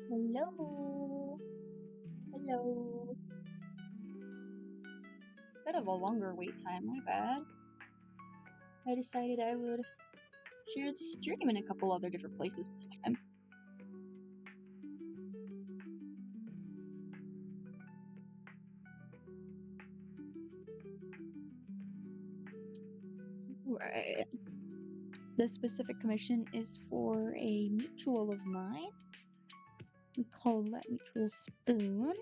Hello. Hello. Bit of a longer wait time, my bad. I decided I would share the stream in a couple other different places this time. Right. This specific commission is for a mutual of mine. We call that mutual Spoon.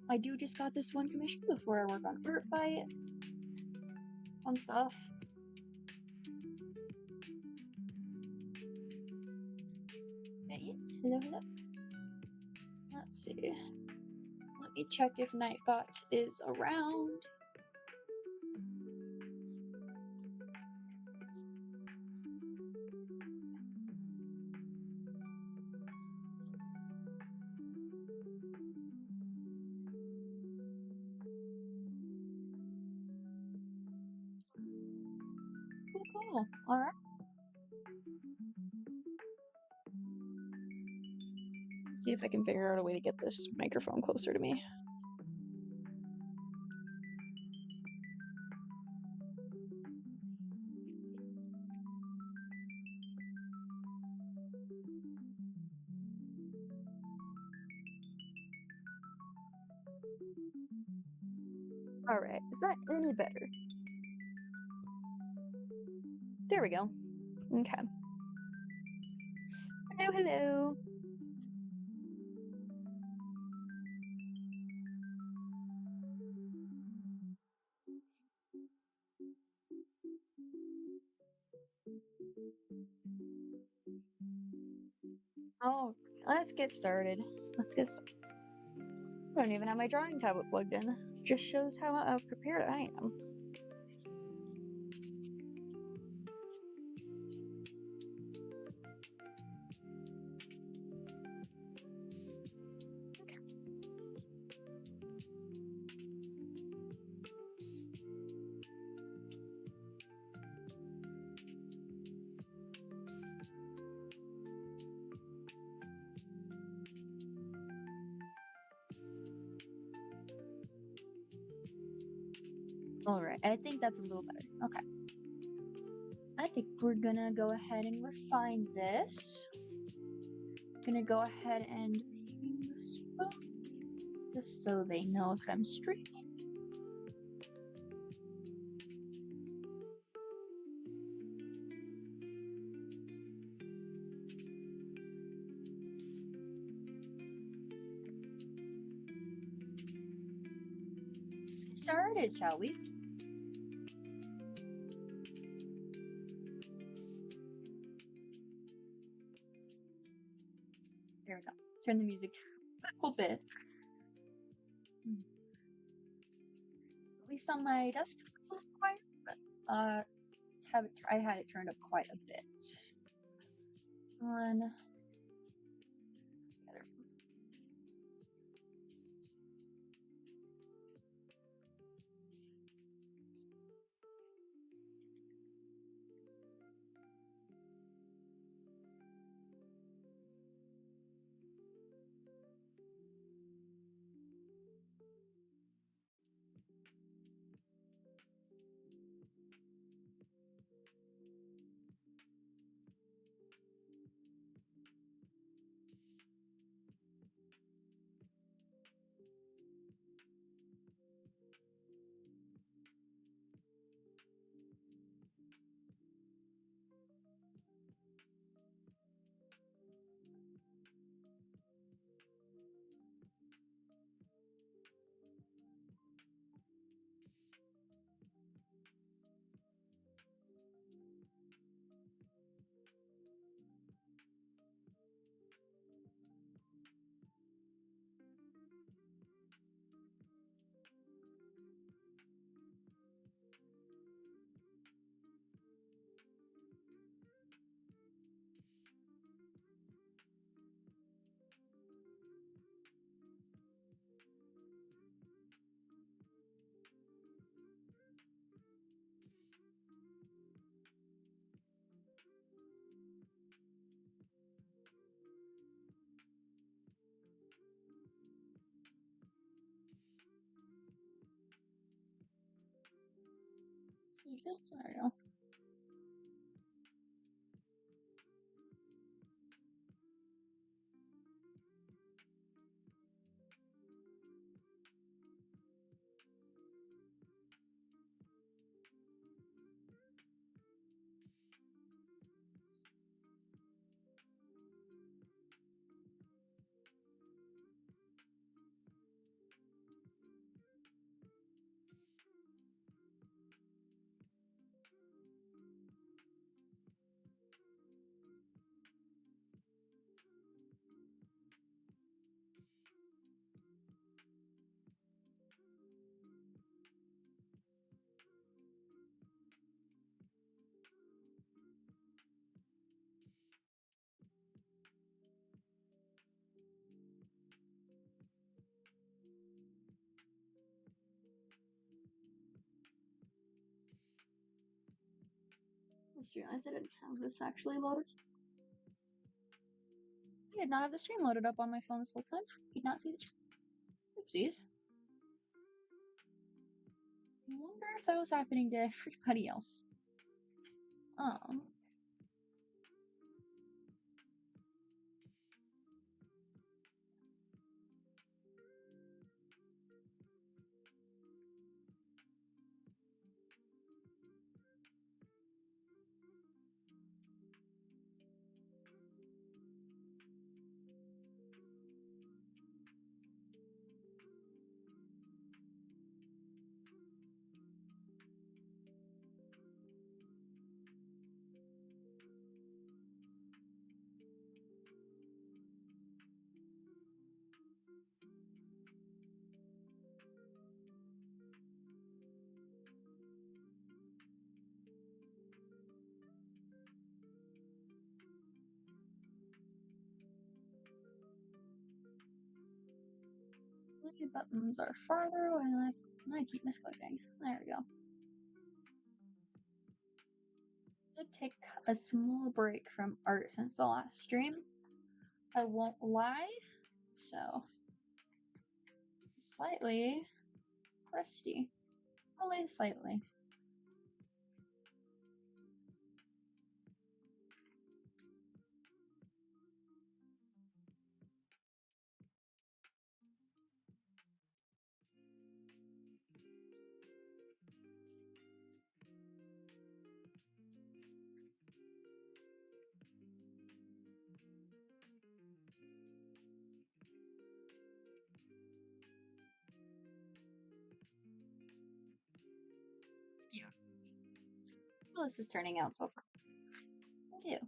I just got this one commission before I work on Artfight. Fun stuff. Yes, hello. Let's see. Let me check if Nightbot is around. Cool. Alright. See if I can figure out a way to get this microphone closer to me. Alright, is that any better? There we go. Okay. Hello, hello. Oh, let's get started. I don't even have my drawing tablet plugged in. Just shows how prepared I am. Alright, I think that's a little better. Okay. I think we're gonna go ahead and refine this. Gonna go ahead and ping the spoon just so they know if I'm streaming. Let's get started, shall we? There we go. Turn the music down a little bit. At least on my desktop, it's a little quiet, but I had it turned up quite a bit. On the other phone. There we go. I just realized I didn't have this actually loaded. I did not have the stream loaded up on my phone this whole time, so I could not see the chat. Oopsies. I wonder if that was happening to everybody else. The buttons are farther away and I keep misclicking. There we go. Did take a small break from art since the last stream. I won't lie, so slightly crusty. Only slightly. Yeah. Well, this is turning out so far. Thank you.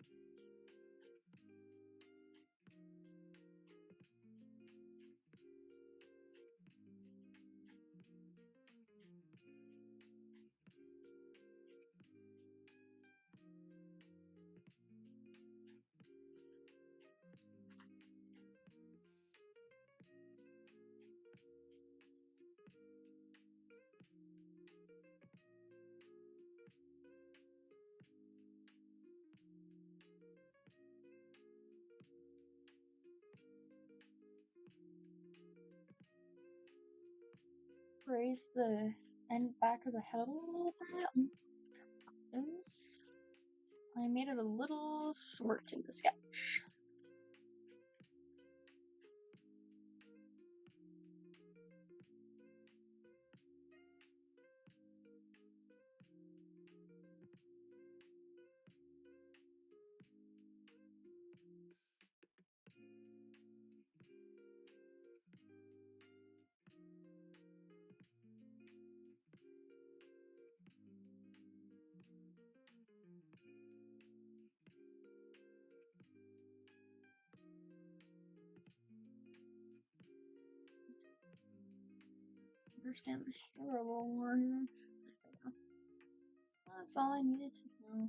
Raise the end back of the head a little bit. I made it a little short in the sketch. Understand the hair a little more here. That's all I needed to know.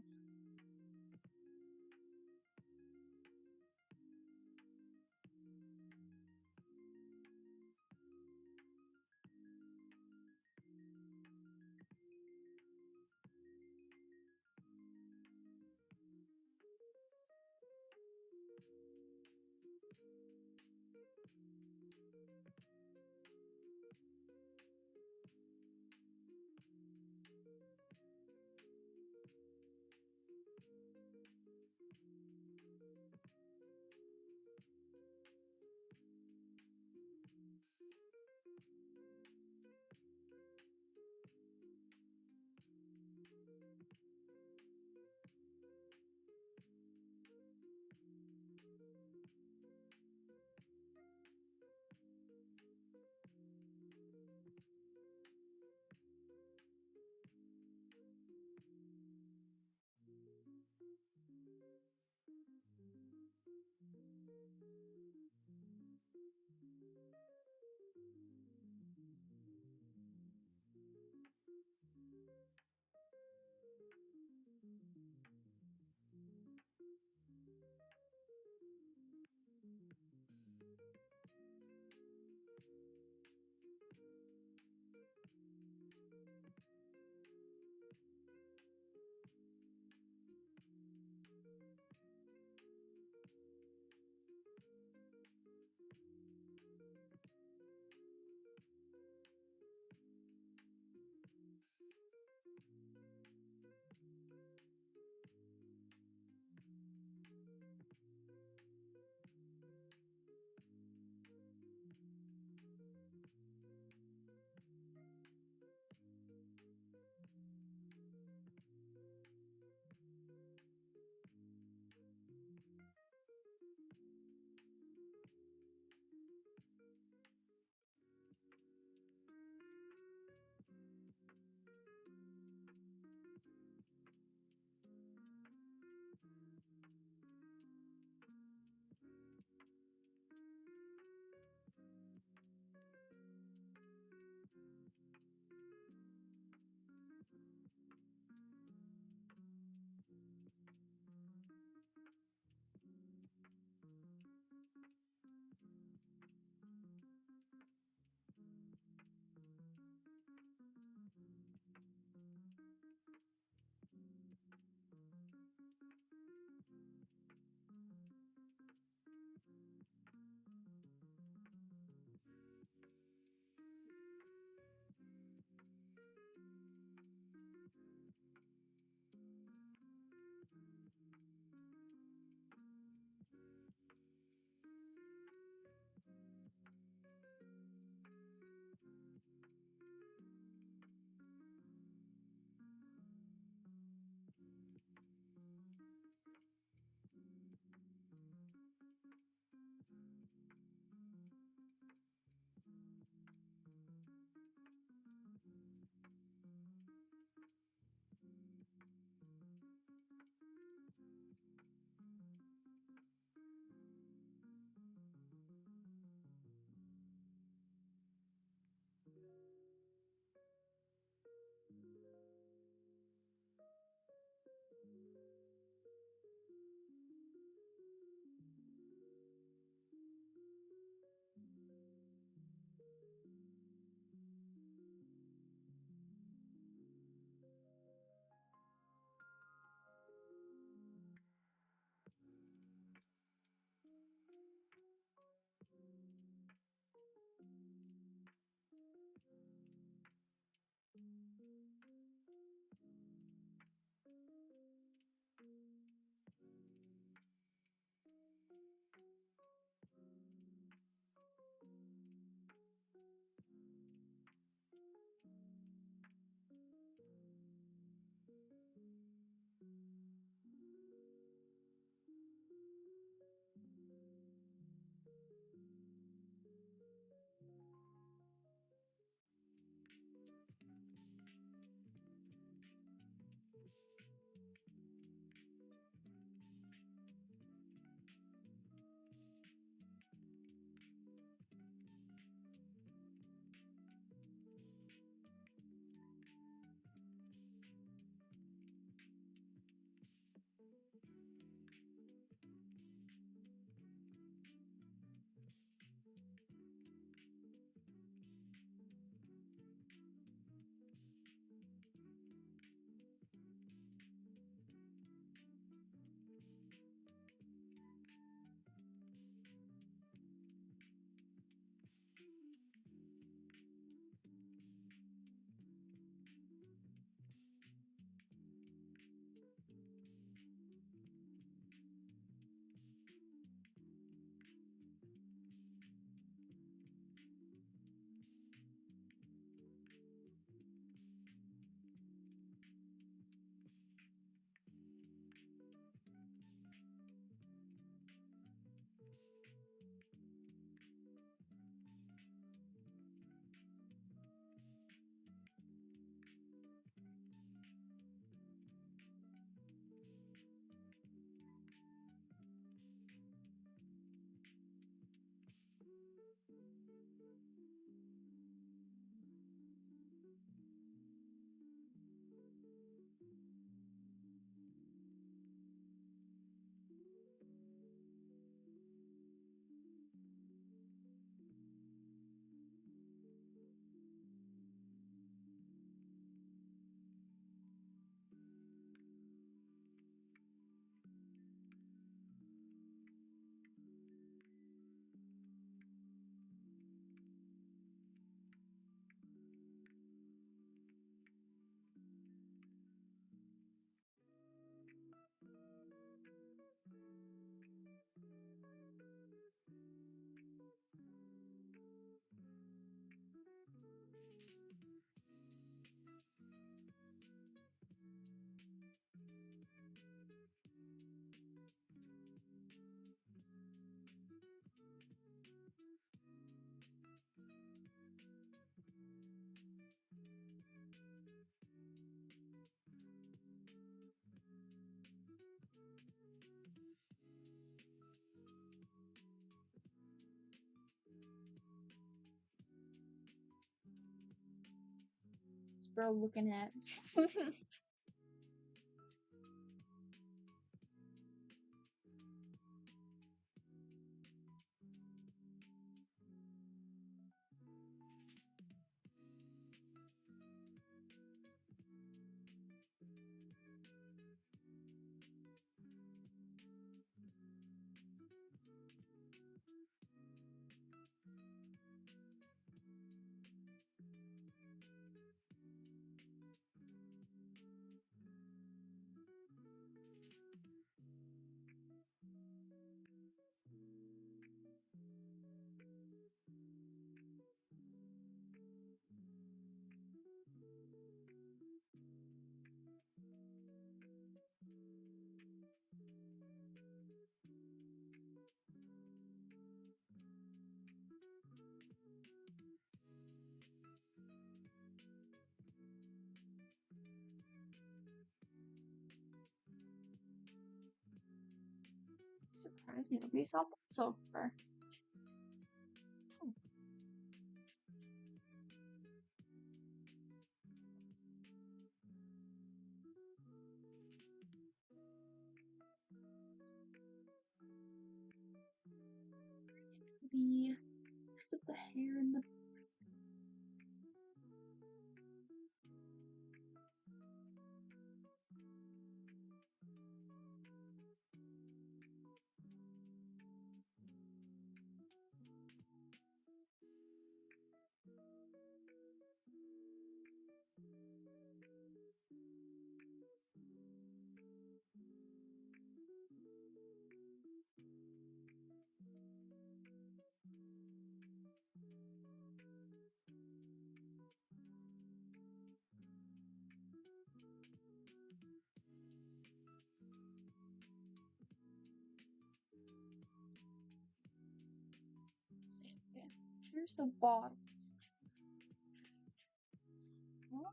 bro looking at? Surprising, we saw so far. The rest of the hair in the same. Yeah. Here's the bottom. Huh?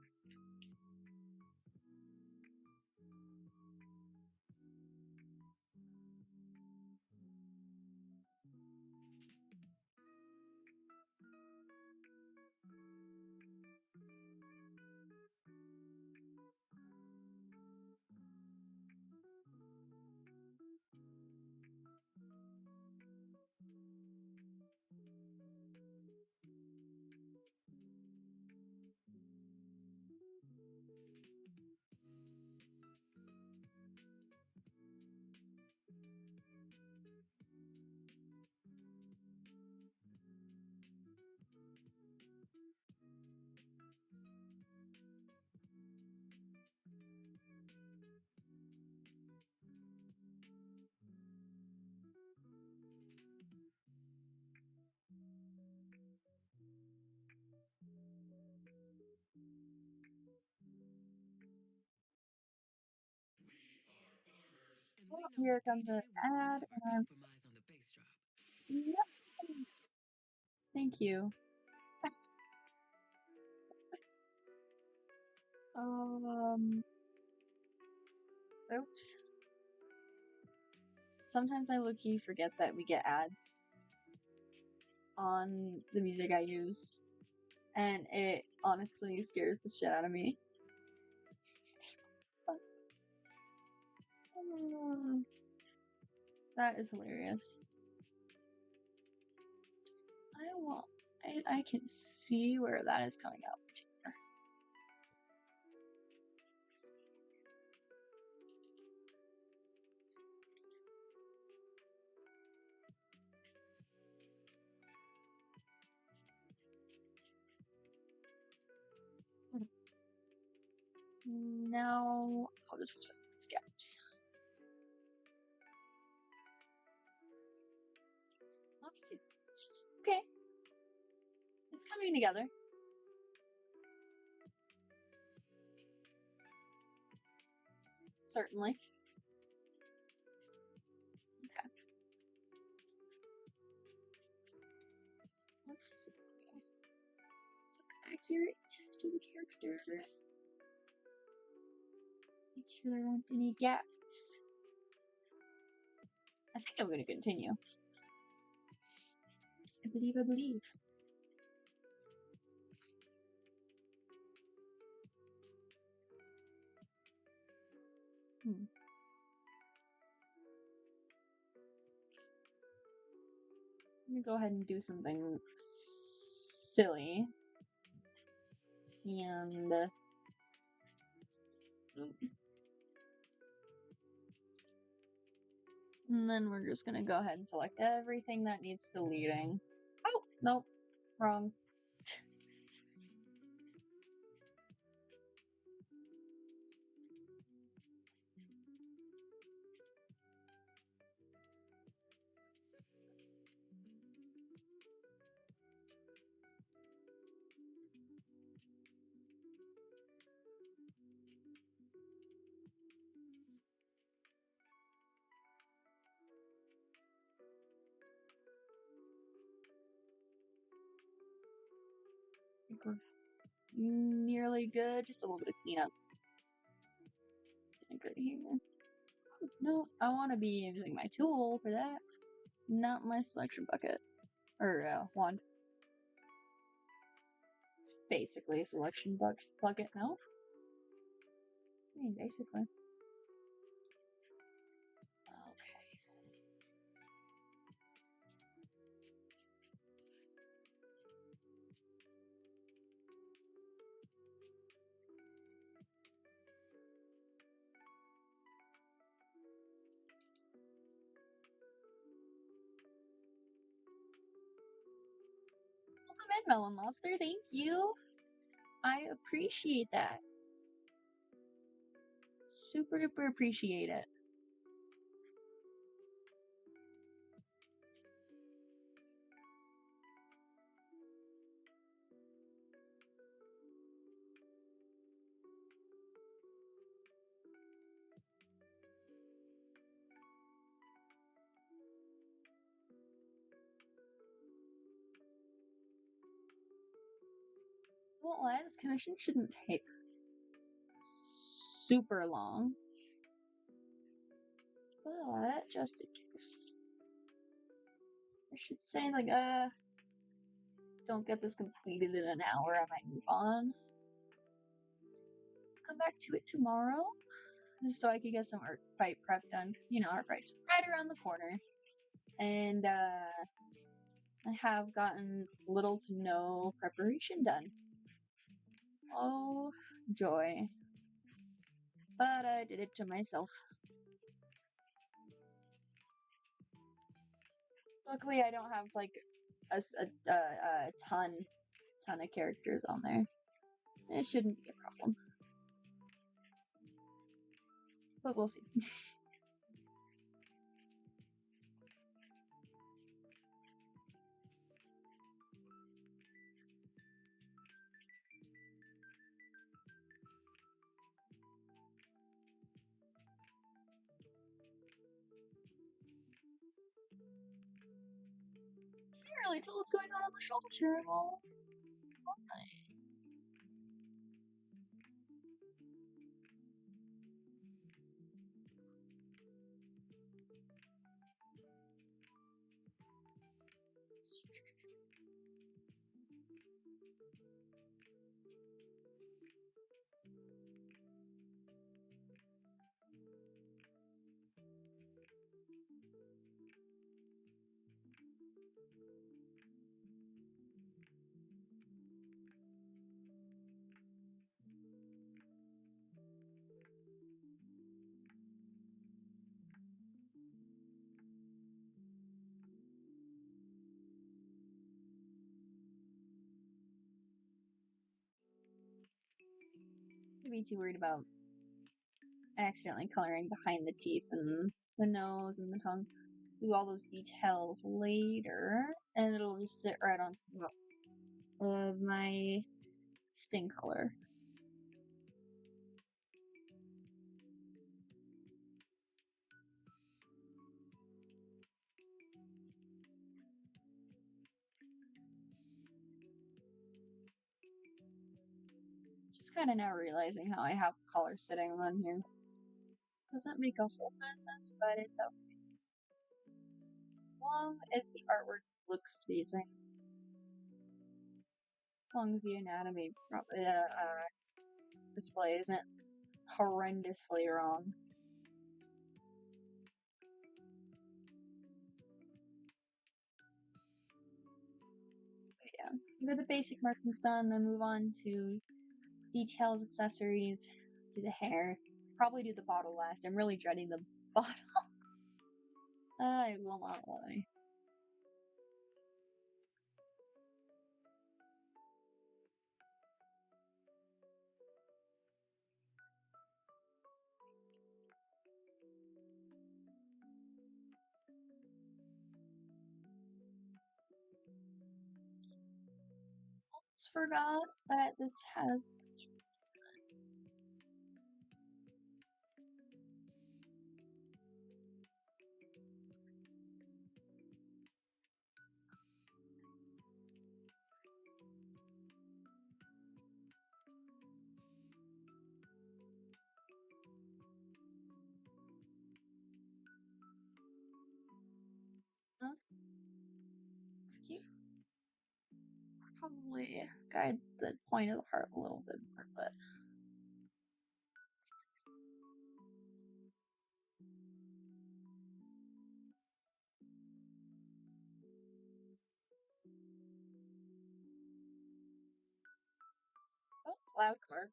Oh, here comes an ad, and I'm just yep. Thank you. Oops. Sometimes I low-key forget that we get ads on the music I use, and it honestly scares the shit out of me. That is hilarious. I can see where that is coming out. Now I'll just fill these gaps. Okay. Okay. It's coming together. Certainly. Okay. Let's see. Let's look accurate to the character. Make sure there aren't any gaps. I think I'm going to continue. I believe. Let me go ahead and do something silly. And then we're just gonna go ahead and select everything that needs deleting. Oh, nope, wrong. We're nearly good, just a little bit of cleanup. Right here. No, I want to be using my tool for that, not my selection bucket. Or wand. It's basically a selection bucket, no? I mean, basically. Okay. Welcome in, Melon Lobster. Thank you. I appreciate that. Super duper appreciate it. Won't lie, this commission shouldn't take super long. But just in case. I should say like don't get this completed in an hour, I might move on. Come back to it tomorrow. Just so I could get some artfight prep done, because you know artfight's right around the corner. And I have gotten little to no preparation done. Oh, joy. But I did it to myself. Luckily, I don't have, like, a ton of characters on there. It shouldn't be a problem. But we'll see. Can't really tell what's going on the shoulder at all. I'd be too worried about accidentally coloring behind the teeth and the nose and the tongue. Do all those details later, and it'll just sit right on top of my skin color. Just kind of now realizing how I have color sitting on here. Doesn't make a whole ton of sense, but it's okay. As long as the artwork looks pleasing. As long as the anatomy display isn't horrendously wrong. we got the basic markings done, then move on to details, accessories, do the hair, probably do the bottle last. I'm really dreading the bottle. I will not lie. Almost forgot that this has it's cute. Probably guide the point of the heart a little bit more, but oh, loud car.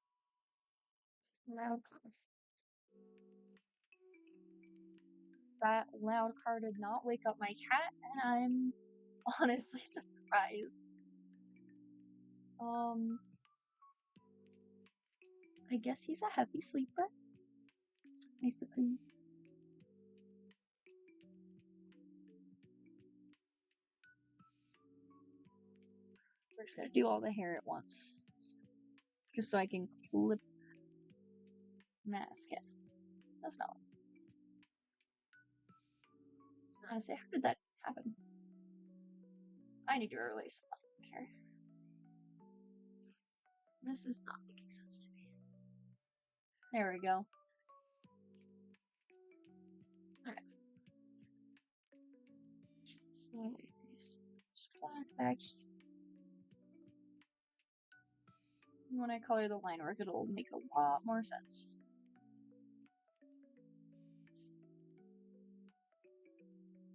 Loud car. That loud car did not wake up my cat, and I'm honestly surprised. I guess he's a heavy sleeper, I suppose. We're just gonna do all the hair at once, just so I can clip mask it. That's not. I say, how did that happen? I need to release. I don't care. This is not making sense to me. There we go. Alright. Just black back here. When I color the line work, it'll make a lot more sense.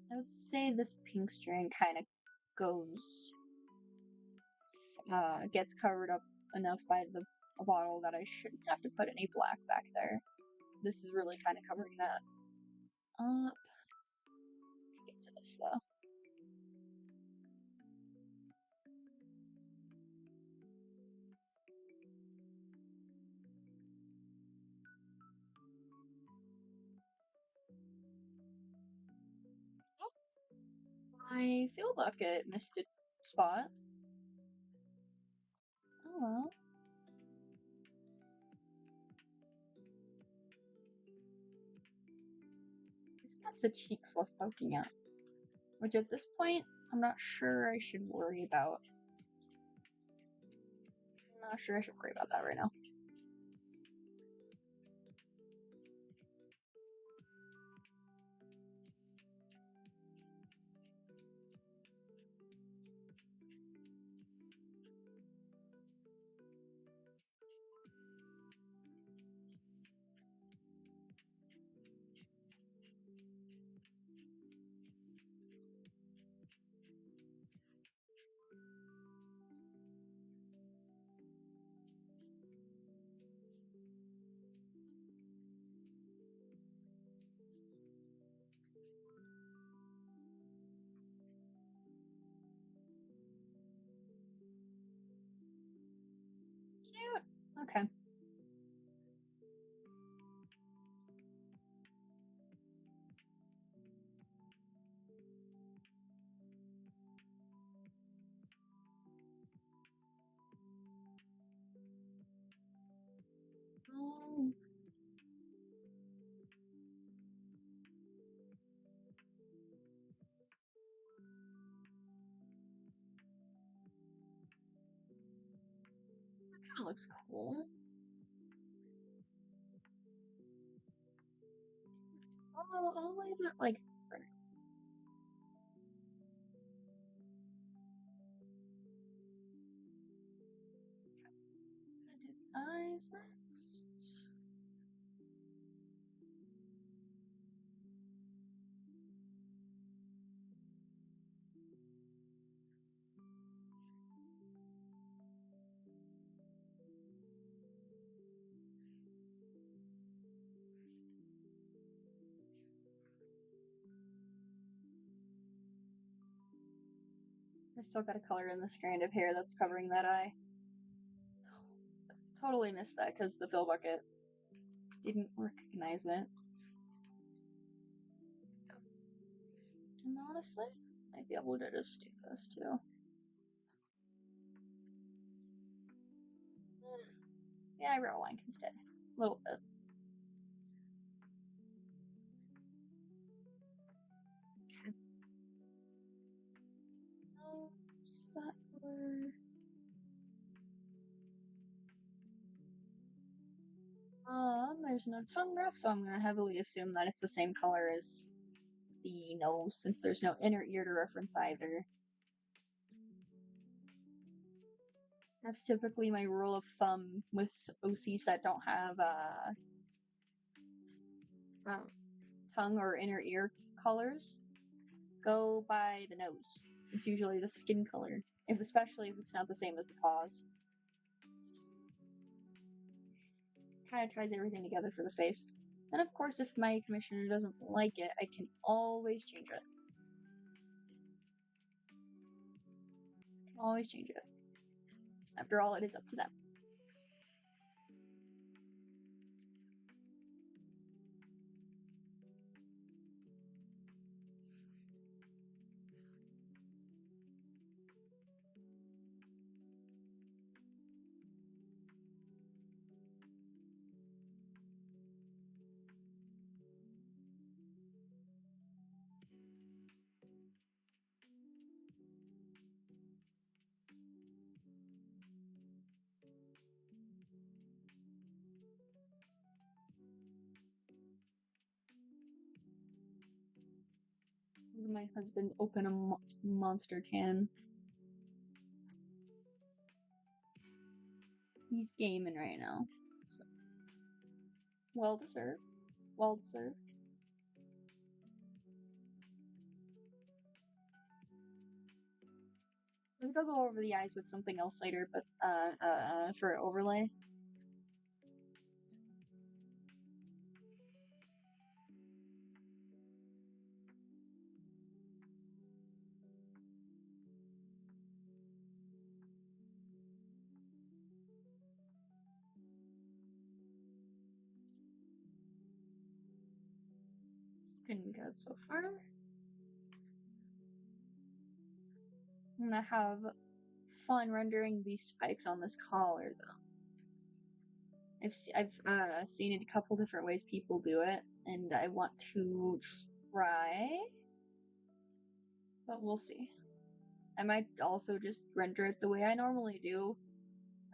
I would say this pink strand kind of goes, gets covered up enough by the bottle that I shouldn't have to put any black back there. This is really kind of covering that up. Get to this though. My fill bucket missed a spot. Oh well. I think that's the cheek fluff poking out. Which at this point, I'm not sure I should worry about. I'm not sure I should worry about that right now. Cute. Okay. Oh. That kind of looks cool. Oh, I'll leave it like. Gonna do the eyes next. I still gotta color in the strand of hair that's covering that eye. Totally missed that because the fill bucket didn't recognize it. And honestly, might be able to just do this too. Yeah, I wrote a line instead. A little bit. Okay. No, that color. There's no tongue rough, so I'm gonna heavily assume that it's the same color as the nose, since there's no inner ear to reference either. That's typically my rule of thumb with OCs that don't have tongue or inner ear colors. Go by the nose. It's usually the skin color, especially if it's not the same as the paws. Kind of ties everything together for the face. And of course, if my commissioner doesn't like it, I can always change it. Can always change it. After all, it is up to them. My husband open a monster can. He's gaming right now. So. Well deserved. Well deserved. Maybe I'll go over the eyes with something else later, but for overlay. It's looking good so far. I'm gonna have fun rendering these spikes on this collar, though. I've seen it a couple different ways people do it, and I want to try, but we'll see. I might also just render it the way I normally do,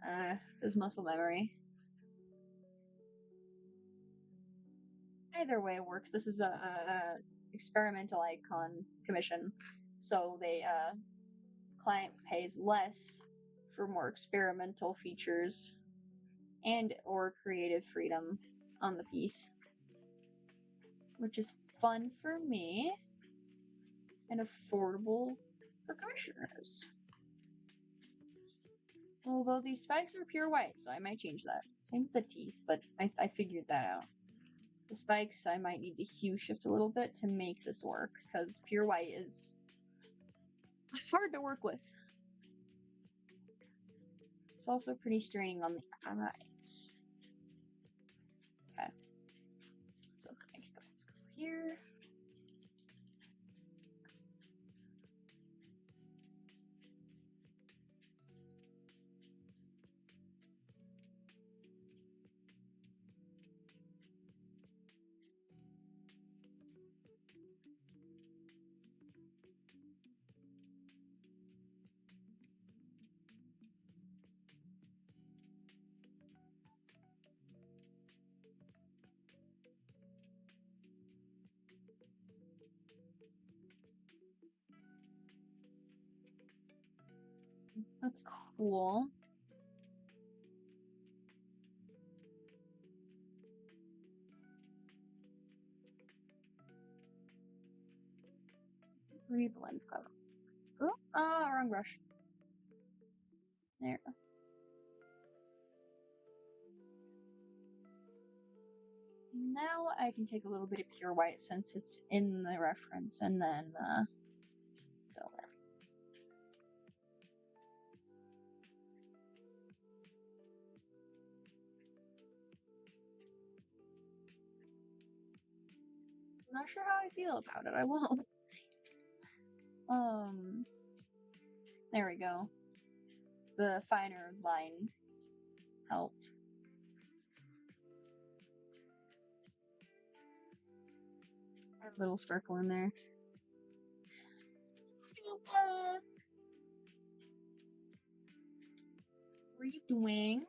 as muscle memory. Either way works. This is a experimental icon commission, so they client pays less for more experimental features and or creative freedom on the piece, which is fun for me and affordable for commissioners. Although these spikes are pure white, so I might change that. Same with the teeth, but I figured that out. The spikes, I might need to hue shift a little bit to make this work, because pure white is hard to work with. It's also pretty straining on the eyes. Okay. So let's go here. That's cool. Reblend color. Oh, wrong brush. There. Now I can take a little bit of pure white since it's in the reference, and then go there. Not sure how I feel about it. I won't. There we go. The finer line helped. A little sparkle in there. What are you doing?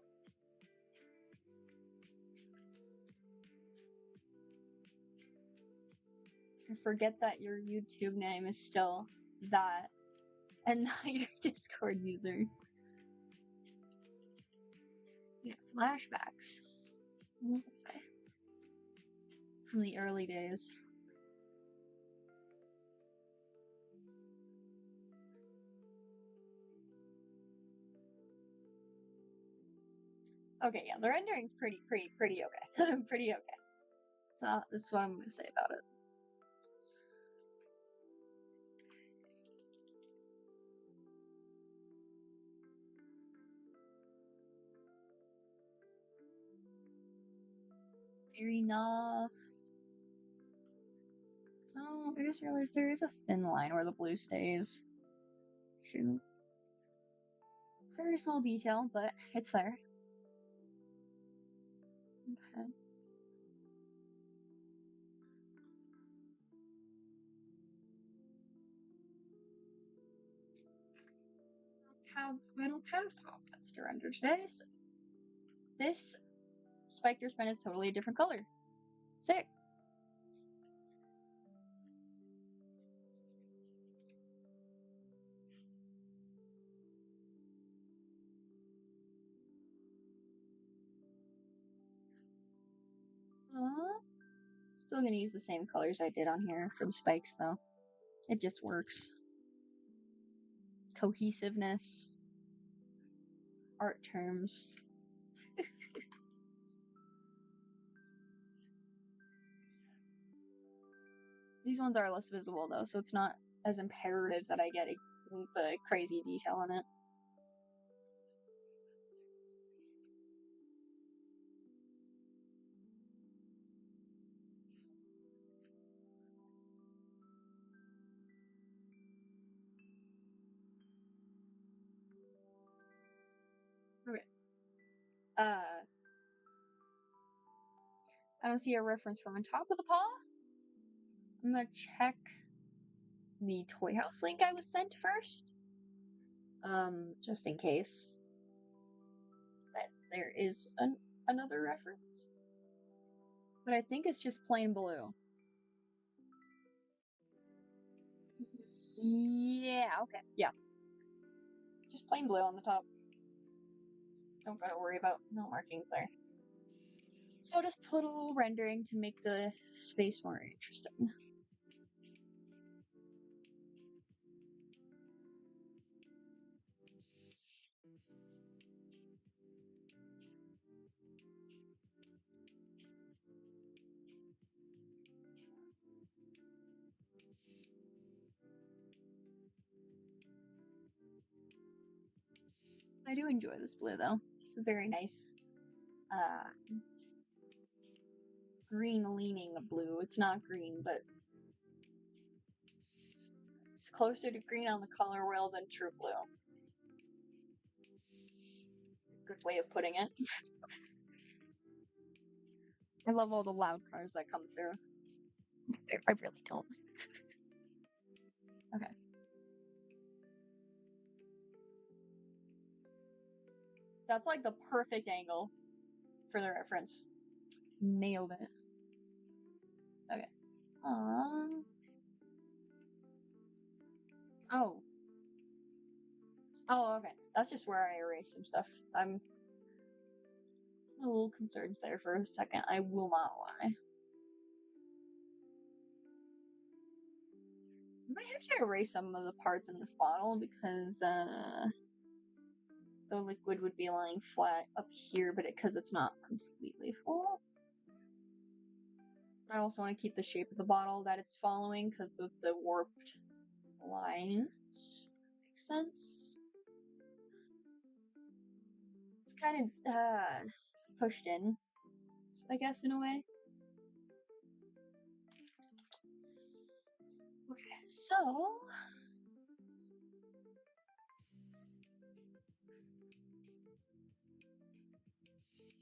I forget that your YouTube name is still that and not your Discord user. Yeah, flashbacks. Okay. From the early days. Okay, yeah, the rendering's pretty okay. Pretty okay. So that's what I'm gonna say about it. Fair enough. Oh, I just realized there is a thin line where the blue stays. Shoot. Very small detail, but it's there. Okay. I don't have pockets to render today, so this Spectre Spin is totally a different color. Sick. Still gonna use the same colors I did on here for the spikes though. It just works. Cohesiveness. Art terms. These ones are less visible though, so it's not as imperative that I get the crazy detail in it. Okay. I don't see a reference from on top of the paw. I'm gonna check the Toy House link I was sent first. Just in case that there is another reference. But I think it's just plain blue. Yeah, okay. Yeah. Just plain blue on the top. Don't gotta worry about no markings there. So I'll just put a little rendering to make the space more interesting. I do enjoy this blue though. It's a very nice green leaning blue. It's not green, but it's closer to green on the color wheel than true blue. It's a good way of putting it. I love all the loud cars that come through. I really don't. Okay. That's like the perfect angle for the reference. Nailed it. Okay. Oh. Oh, okay. That's just where I erased some stuff. I'm a little concerned there for a second. I will not lie. I might have to erase some of the parts in this bottle because the liquid would be lying flat up here, but because it's not completely full. I also want to keep the shape of the bottle that it's following because of the warped lines. Makes sense. It's kind of pushed in, I guess, in a way. so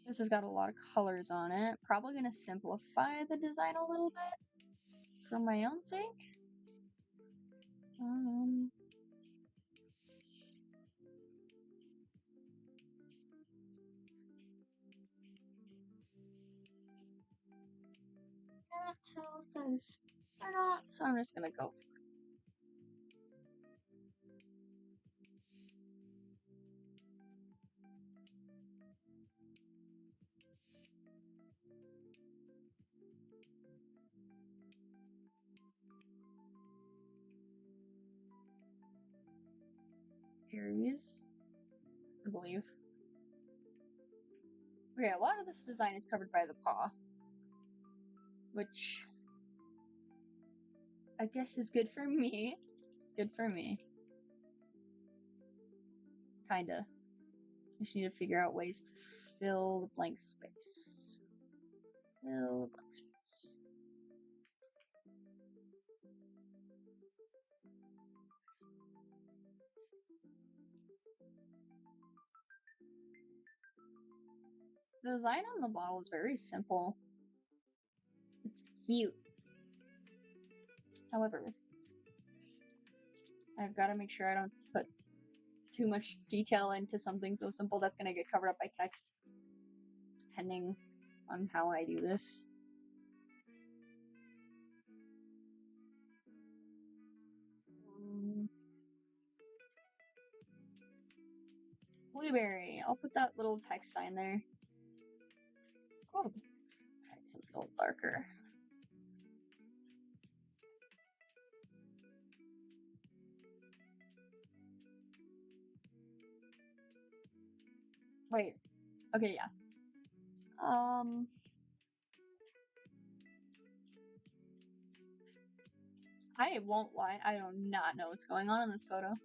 this has got a lot of colors on it. Probably gonna simplify the design a little bit for my own sake. Can't tell if that is or not, so I'm just gonna go for it. Aries, I believe. Okay, a lot of this design is covered by the paw, which I guess is good for me. Good for me. Kinda. I just need to figure out ways to fill the blank space. Fill the blank space. The design on the bottle is very simple. It's cute. However, I've got to make sure I don't put too much detail into something so simple that's going to get covered up by text, depending on how I do this. Blueberry. I'll put that little text sign there. Oh, something a little darker. Wait. Okay, yeah. I won't lie, I do not know what's going on in this photo.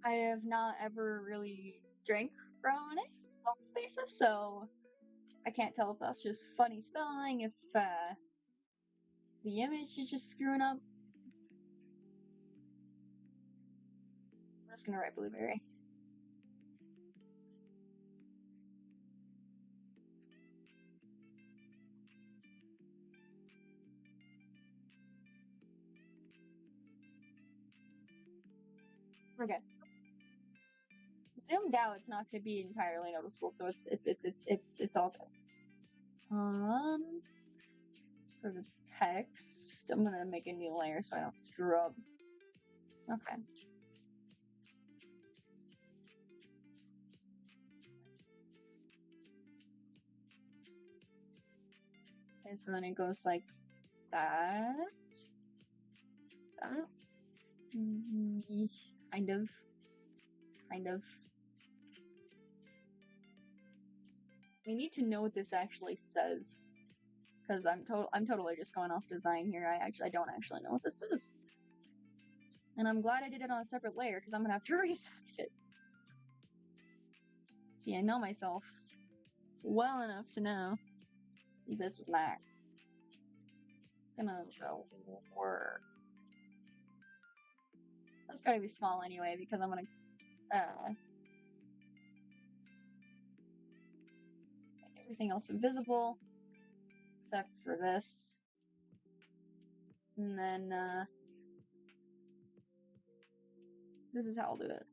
I have not ever really drank brown on a basis, so I can't tell if that's just funny spelling, if the image is just screwing up. I'm just gonna write blueberry. Okay. Zoomed out, it's not gonna be entirely noticeable, so it's all good. For the text, I'm gonna make a new layer so I don't screw up. Okay. Okay, so then it goes like that. That. Kind of. We need to know what this actually says, because I'm totally just going off design here. I don't actually know what this is, and I'm glad I did it on a separate layer because I'm gonna have to resize it. See, I know myself well enough to know this was not gonna work. That's gotta be small anyway because I'm gonna make everything else invisible except for this, and then this is how I'll do it.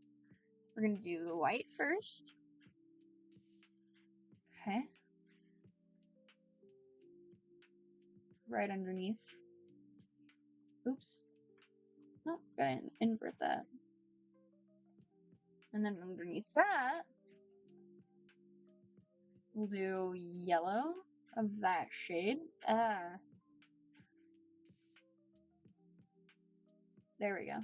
We're gonna do the white first. Okay. Right underneath. Oops. Nope, gotta invert that. And then underneath that, we'll do yellow of that shade. There we go.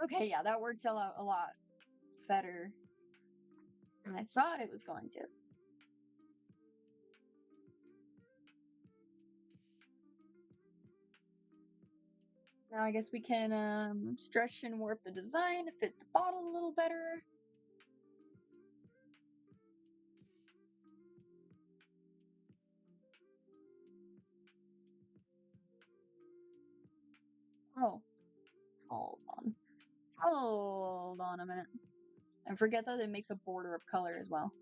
Okay, yeah, that worked out a lot better than I thought it was going to. Now I guess we can stretch and warp the design to fit the bottle a little better. Oh, hold on. Hold on a minute. I forget that it makes a border of color as well.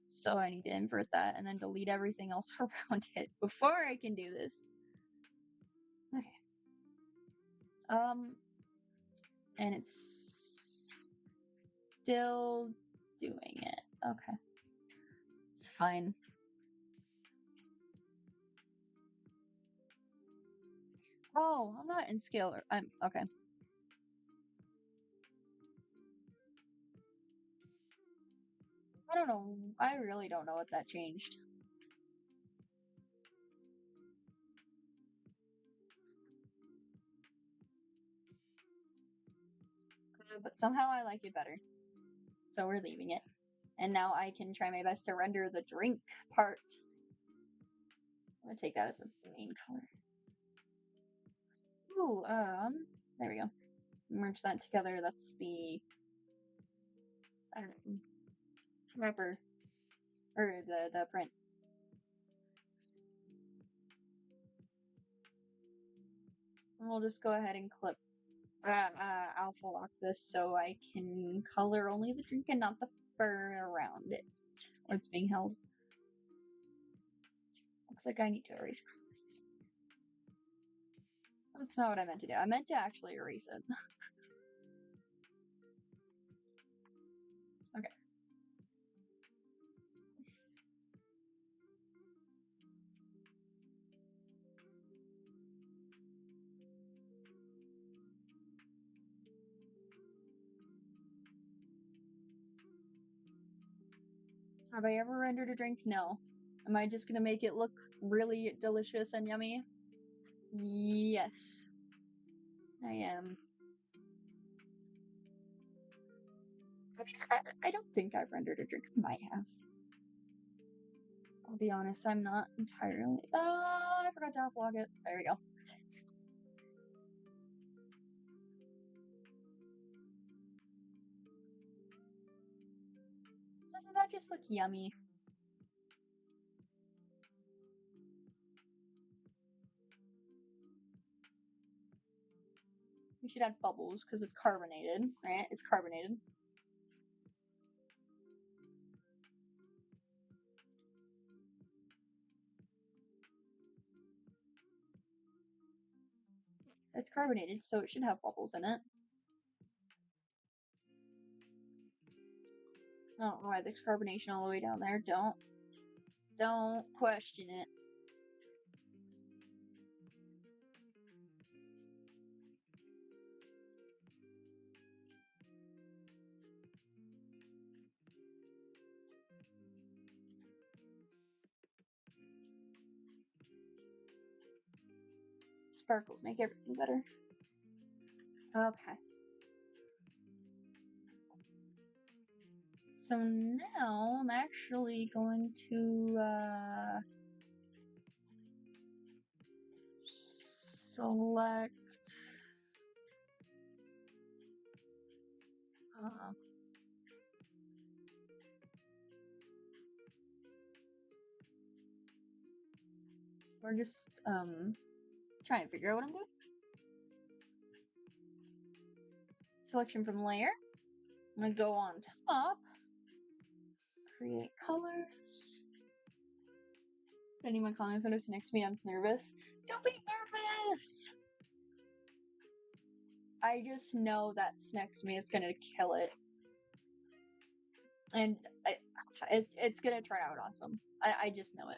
So I need to invert that and then delete everything else around it before I can do this. Okay. And it's still doing it. Okay. It's fine. Oh, I'm not in scalar. I'm okay. I don't know. I really don't know what that changed. But somehow I like it better. So we're leaving it. And now I can try my best to render the drink part. I'm gonna take that as a main color. Ooh, there we go. Merge that together. That's the wrapper or the print. And we'll just go ahead and clip alpha lock this so I can color only the drink and not the fur around it where it's being held. Looks like I need to erase colors. That's not what I meant to do. I meant to actually erase it. Okay. Have I ever rendered a drink? No. Am I just gonna make it look really delicious and yummy? Yes. I am. I mean, I don't think I've rendered a drink. I might have. I'll be honest, I'm not entirely. Oh, I forgot to offlog it. There we go. Doesn't that just look yummy? We should add bubbles because it's carbonated, right? It's carbonated. It's carbonated, so it should have bubbles in it. I don't know why there's carbonation all the way down there. Don't question it. Sparkles make everything better. Okay. So now I'm actually going to select we're just trying to figure out what I'm doing. Selection from layer. I'm gonna go on top, create colors. If anyone calling photos next to me, I'm nervous. Don't be nervous! I just know that's next to me is gonna kill it. And it's gonna turn out awesome. I just know it.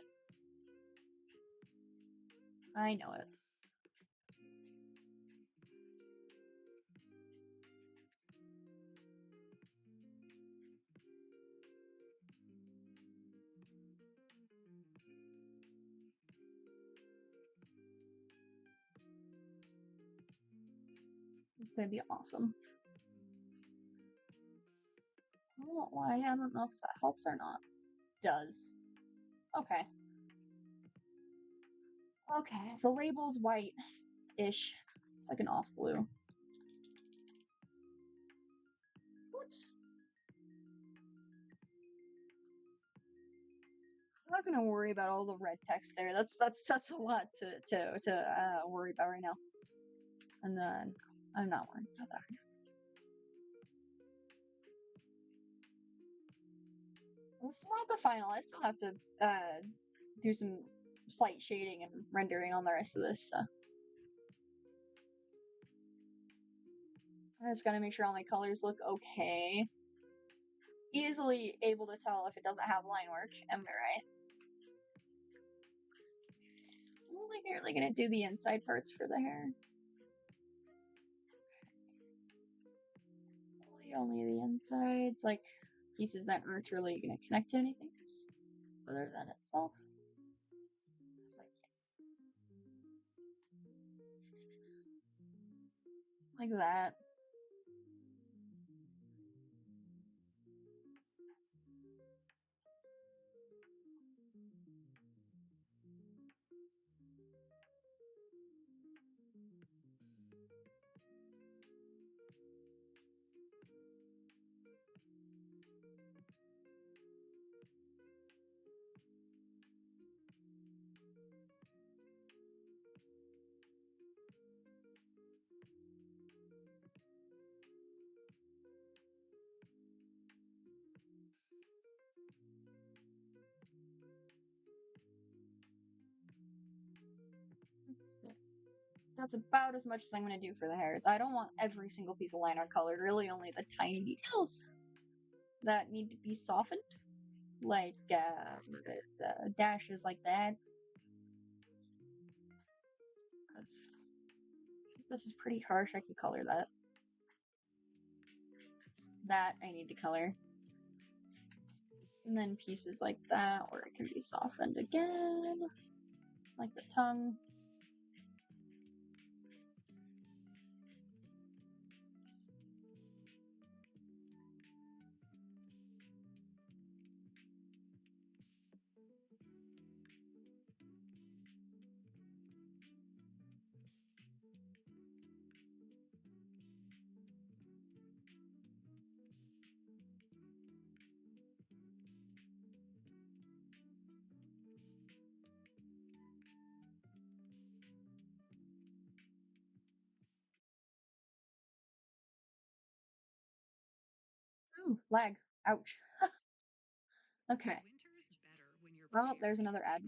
I know it. It's gonna be awesome. I don't know why. I don't know if that helps or not. Does. Okay. Okay. The label's white-ish. It's like an off blue. Whoops. I'm not gonna worry about all the red text there. That's a lot to worry about right now. And then I'm not worried about that. This is not the final. I still have to do some slight shading and rendering on the rest of this. So. I just gotta make sure all my colors look okay. Easily able to tell if it doesn't have line work. Am I right? I'm only really gonna do the inside parts for the hair. Only the insides, like pieces that aren't really gonna connect to anything other than itself. Like that. That's about as much as I'm going to do for the hair. I don't want every single piece of line art colored, really only the tiny details that need to be softened. Like, the dashes like that. Because this is pretty harsh, I could color that. That I need to color. And then pieces like that, where it can be softened again. Like the tongue. Ooh, lag. Ouch. Okay. Oh, there's another ad.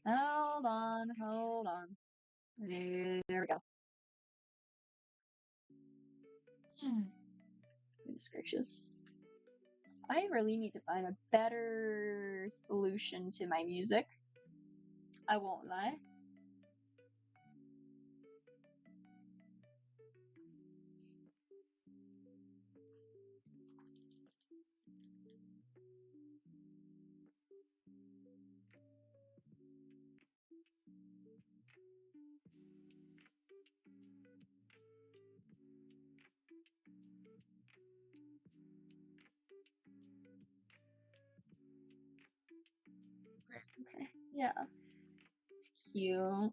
Hold on. There we go. Goodness gracious. I really need to find a better solution to my music. I won't lie. Okay, yeah. It's cute.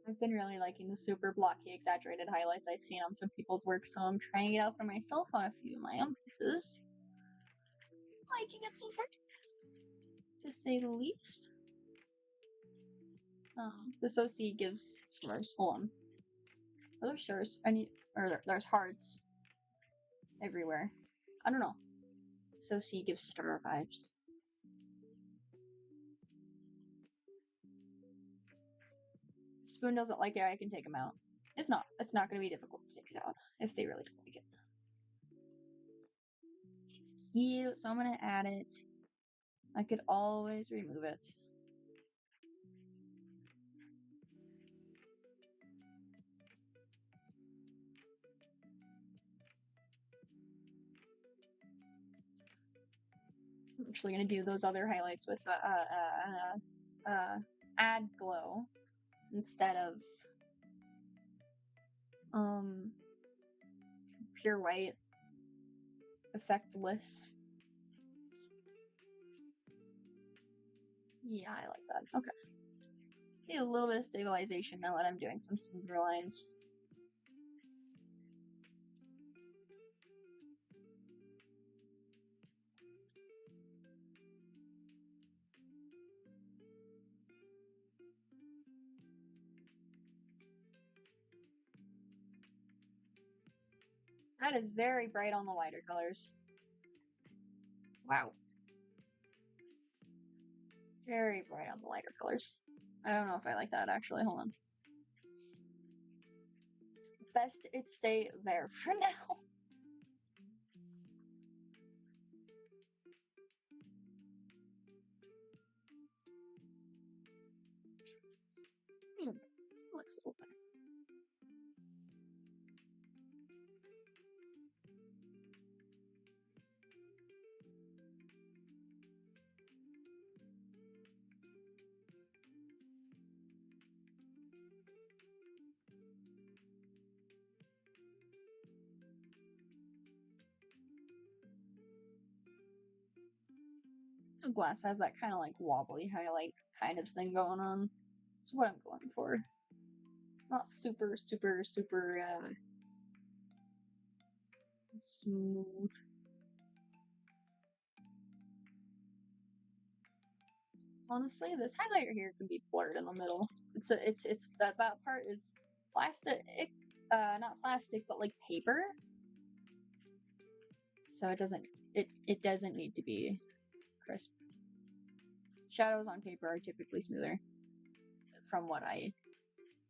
I've been really liking the super blocky, exaggerated highlights I've seen on some people's work, so I'm trying it out for myself on a few of my own pieces. Liking it so far, to say the least. This OC gives stars. Hold on. Are there stars? There's hearts everywhere. I don't know. This OC gives star vibes. If Spoon doesn't like it, I can take him out. It's not going to be difficult to take it out if they really don't like it. It's cute, so I'm going to add it. I could always remove it. actually gonna do those other highlights with add glow instead of pure white effectless. Yeah, I like that. Okay. Need a little bit of stabilization now that I'm doing some smoother lines. That is very bright on the lighter colors. Wow. Very bright on the lighter colors. I don't know if I like that actually. Hold on. Best it stay there for now. Looks a little better. The glass has that kind of like wobbly highlight kind of thing going on. That's what I'm going for. Not super smooth. Honestly, this highlighter here can be blurred in the middle. It's that part is plastic, not plastic, but like paper. So it doesn't need to be crisp. Shadows on paper are typically smoother, from what I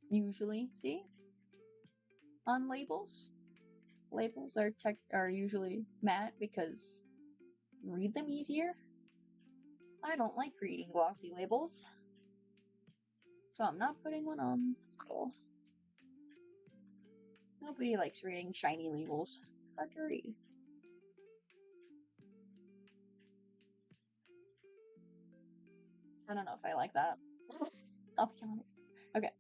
usually see on labels. Labels are usually matte because you read them easier. I don't like reading glossy labels, so I'm not putting one on the bottle. Nobody likes reading shiny labels. Hard to read. I don't know if I like that. I'll be honest. Okay.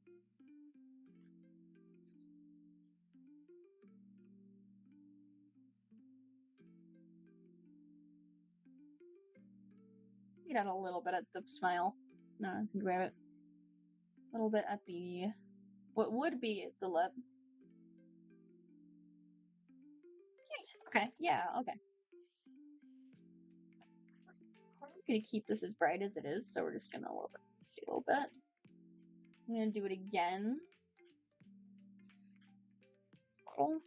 Get out a little bit at the smile. No, I can grab it. A little bit at the what would be the lip. Okay, yeah, okay. I'm gonna keep this as bright as it is, so we're just gonna stay a little bit. I'm gonna do it again. Bottle.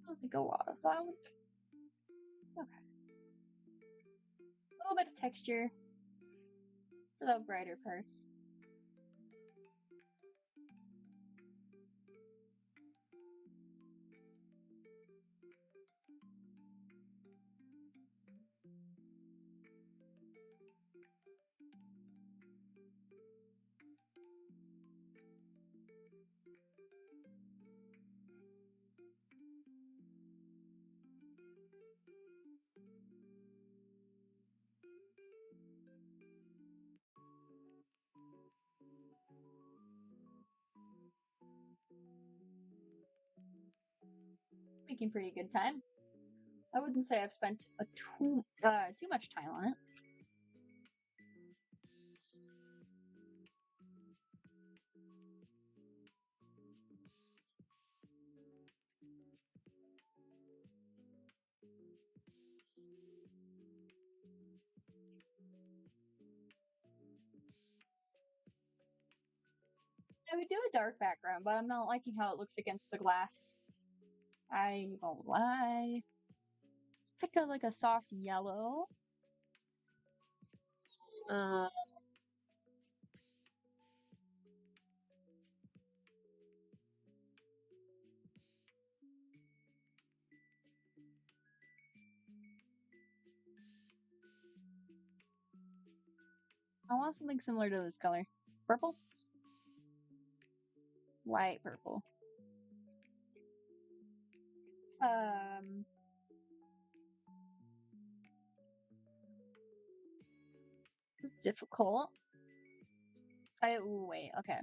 I don't think a lot of that would. Okay. A little bit of texture for the brighter parts. Making pretty good time. I wouldn't say I've spent too much time on it. I would do a dark background, but I'm not liking how it looks against the glass. I won't lie. Let's pick like a soft yellow. I want something similar to this color. Purple? Light purple. Difficult. Wait, okay.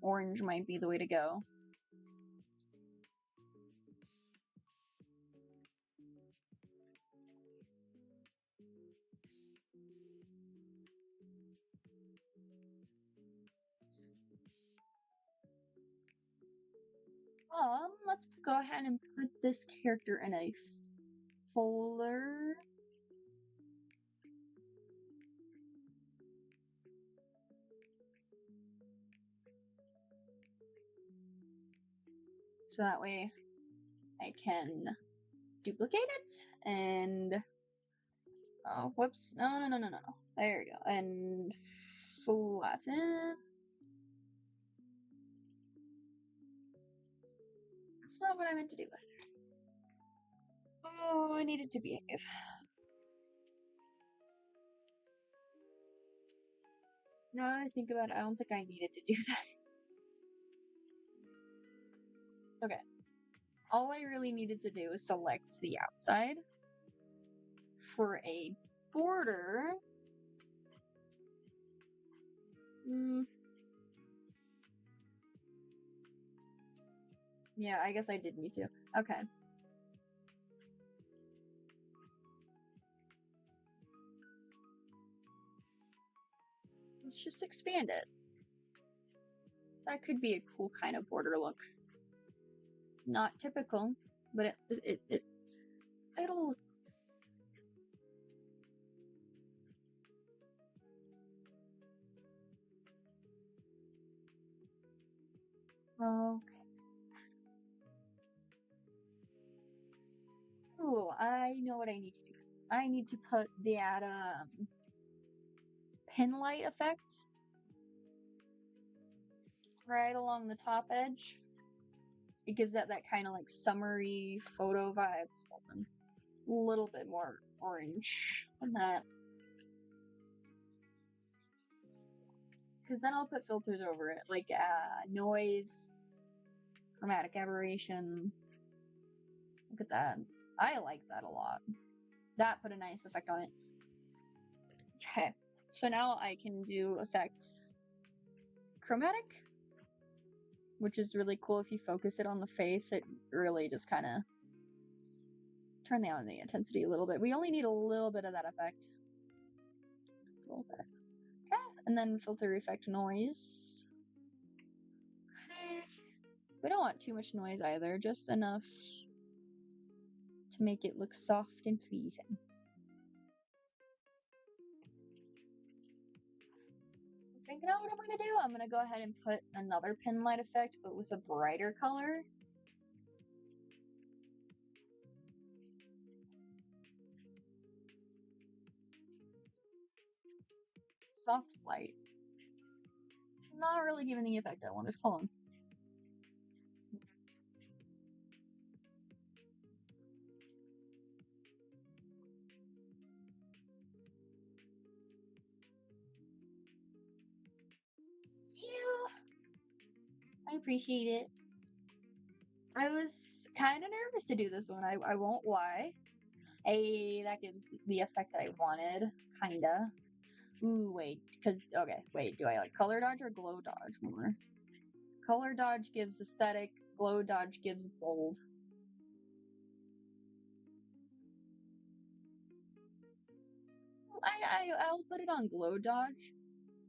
Orange might be the way to go. Let's go ahead and put this character in a folder. So that way I can duplicate it and oh, whoops. No. There we go. And flatten. That's not what I meant to do. Oh, I need it to behave. Now that I think about it, I don't think I needed to do that. Okay. All I really needed to do is select the outside. For a border, yeah, I guess I did need to. Okay. Let's just expand it. That could be a cool kind of border look. Not typical, but it'll look. Okay. Ooh, I know what I need to do. I need to put that pin light effect right along the top edge. It gives that kind of like summery photo vibe. Hold on. A little bit more orange than that. Because then I'll put filters over it, like noise, chromatic aberration. Look at that. I like that a lot. That put a nice effect on it. Okay, so now I can do effects chromatic, which is really cool. If you focus it on the face, it really just kind of turn down the intensity a little bit. We only need a little bit of that effect. A little bit. Okay, and then filter effect noise. Okay. We don't want too much noise either, just enough to make it look soft and pleasing. Thinking out what I'm gonna do. I'm gonna go ahead and put another pin light effect, but with a brighter color. Soft light. Not really giving the effect I wanted. Hold on. I appreciate it. I was kind of nervous to do this one. I won't lie. That gives the effect I wanted, kinda. Ooh, wait, because okay, wait. Do I like color dodge or glow dodge more? Color dodge gives aesthetic. Glow dodge gives bold. I'll put it on glow dodge,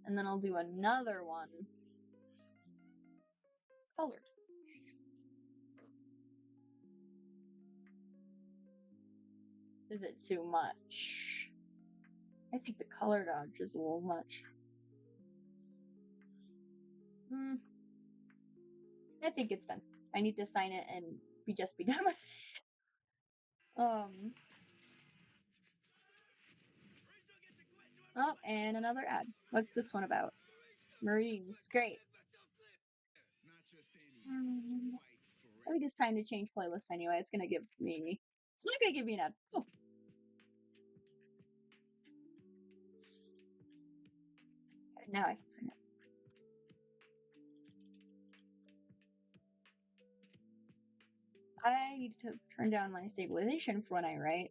and then I'll do another one colored. Is it too much? I think the color dodge is a little much. I think it's done. I need to sign it and be done with it. Oh, and another ad. What's this one about? Marines. Great. I think it's time to change playlists anyway. It's not gonna give me an ad. Oh. Now I can sign it. I need to turn down my stabilization for when I write.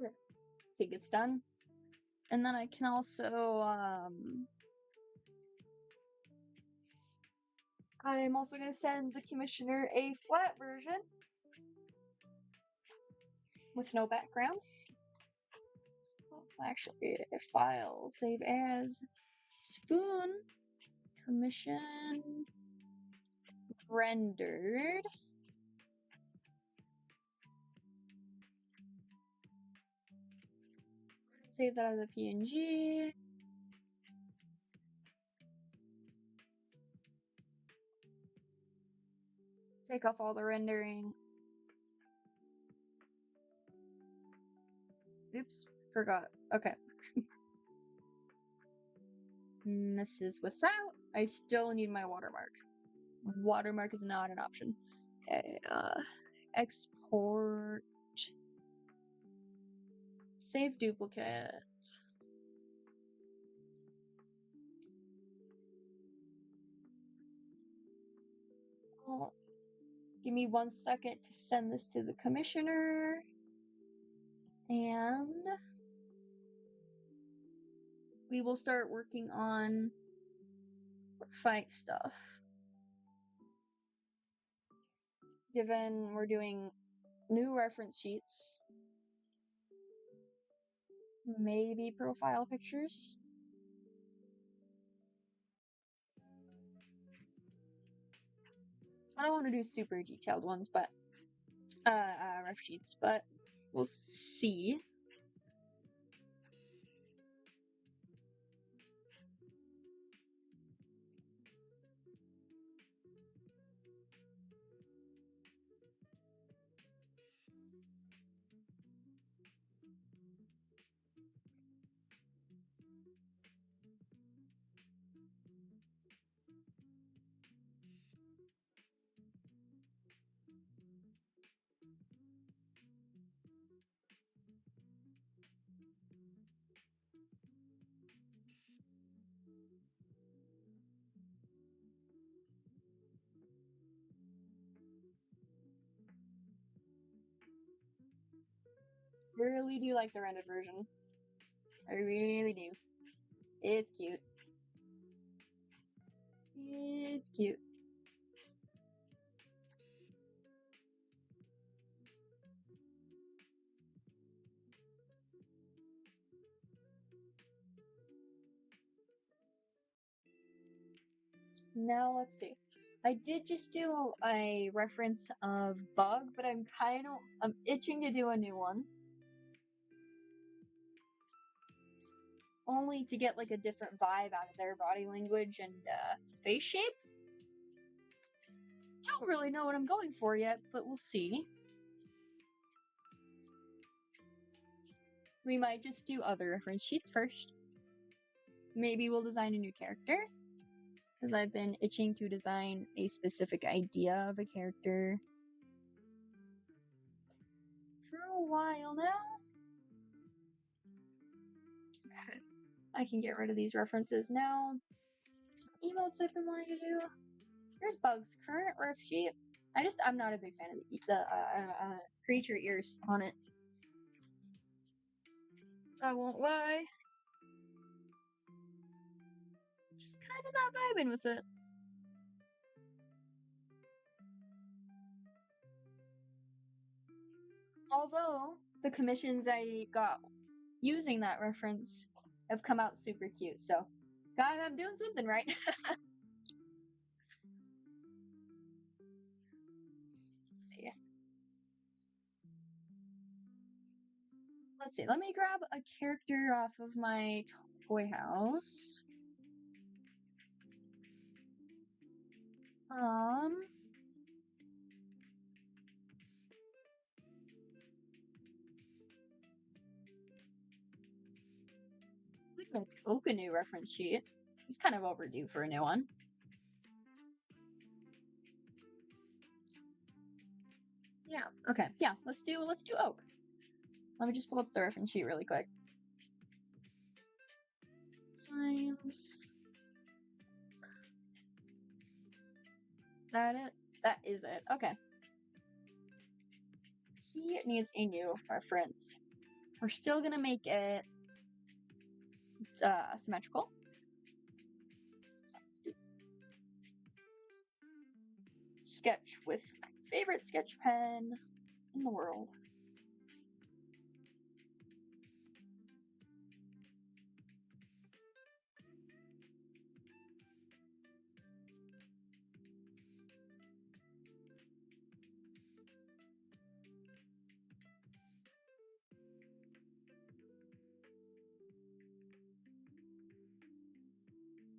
I think it's done. And then I can also, I'm also going to send the commissioner a flat version with no background. So actually, file, save as, spoon, commission, rendered. Save that as a PNG. Take off all the rendering. Oops, forgot. Okay. This is without. I still need my watermark. Watermark is not an option. Okay, export. Save duplicate. Oh, give me 1 second to send this to the commissioner. And we will start working on fight stuff. Given we're doing new reference sheets, maybe profile pictures. I don't want to do super detailed ones, but ref sheets, but we'll see. I really do like the rendered version. I really do. It's cute. It's cute. Now let's see. I did just do a reference of Bug, but I'm itching to do a new one. Only to get like a different vibe out of their body language and face shape. Don't really know what I'm going for yet, but we'll see. We might just do other reference sheets first. Maybe we'll design a new character, because I've been itching to design a specific idea of a character for a while now. Okay, I can get rid of these references now. Some emotes I've been wanting to do. Here's Bug's current ref sheet. I'm not a big fan of the creature ears on it. I won't lie. Just kind of not vibing with it. Although the commissions I got using that reference have come out super cute, so God, I'm doing something right. Let's see. Let me grab a character off of my toy house. Um, we can oak a new reference sheet. It's kind of overdue for a new one. Yeah. Okay. Yeah. Let's do oak. Let me just pull up the reference sheet really quick. Science. Is that it? That is it. Okay. He needs a new reference. We're still gonna make it symmetrical. So let's do sketch with my favorite sketch pen in the world.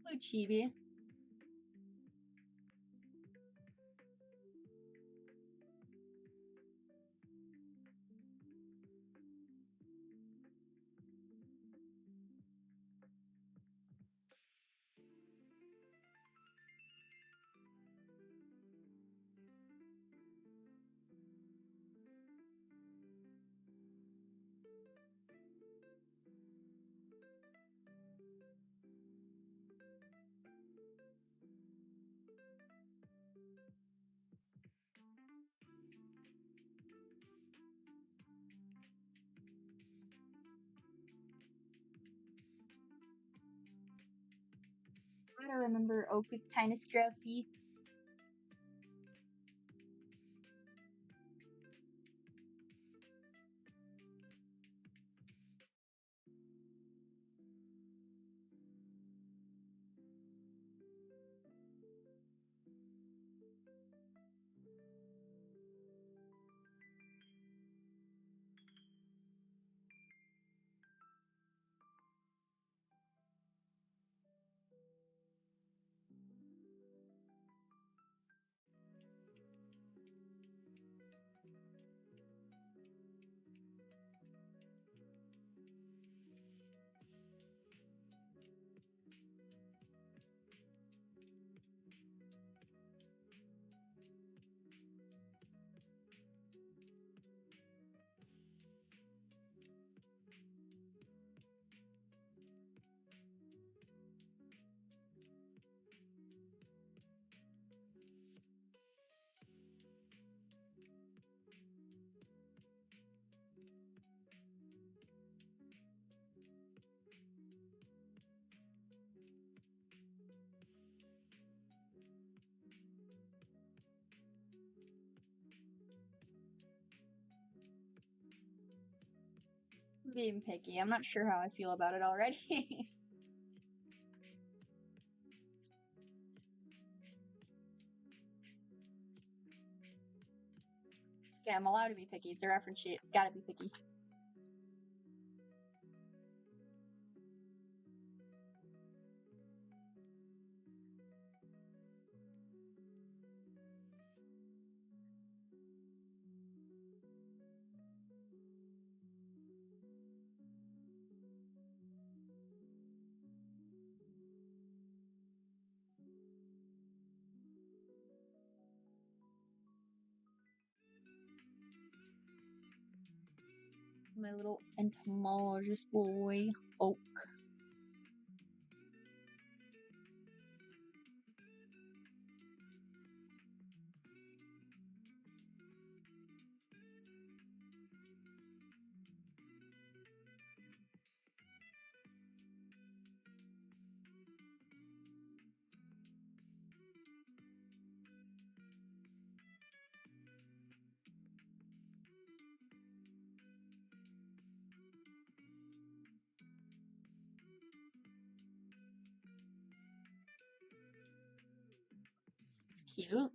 Blue chibi. I remember oak is kind of scruffy. Being picky. I'm not sure how I feel about it already. It's okay, I'm allowed to be picky. It's a reference sheet. Gotta be picky. My little entomologist boy, Oak. It's cute.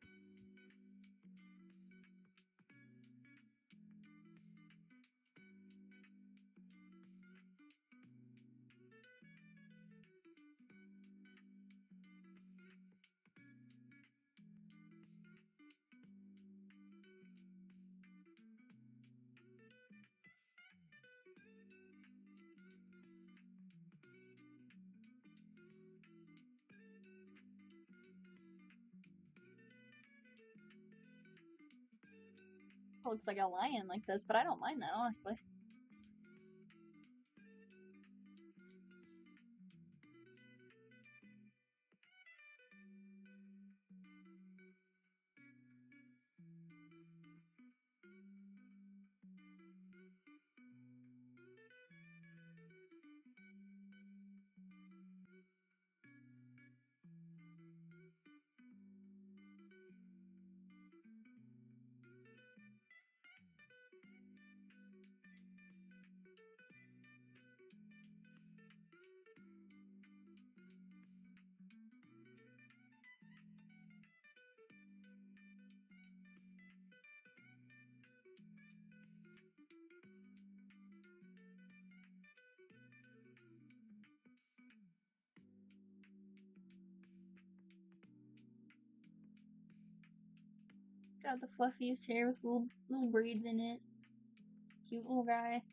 looks like a lion like this, but I don't mind that, honestly. It's got the fluffiest hair with little braids in it. Cute little guy.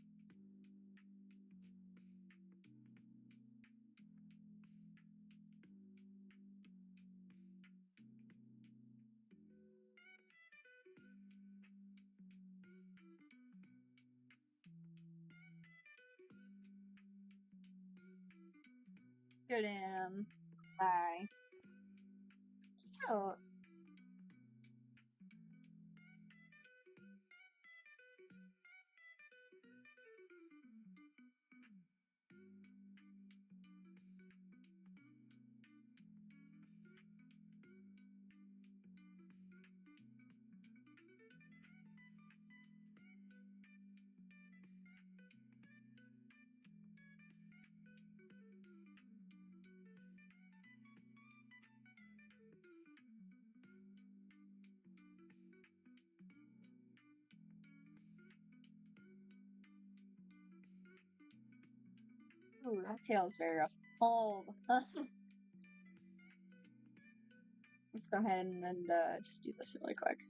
Good him. Bye. Cute. Ooh, that tail's very rough. Hold. Let's go ahead and just do this really quick.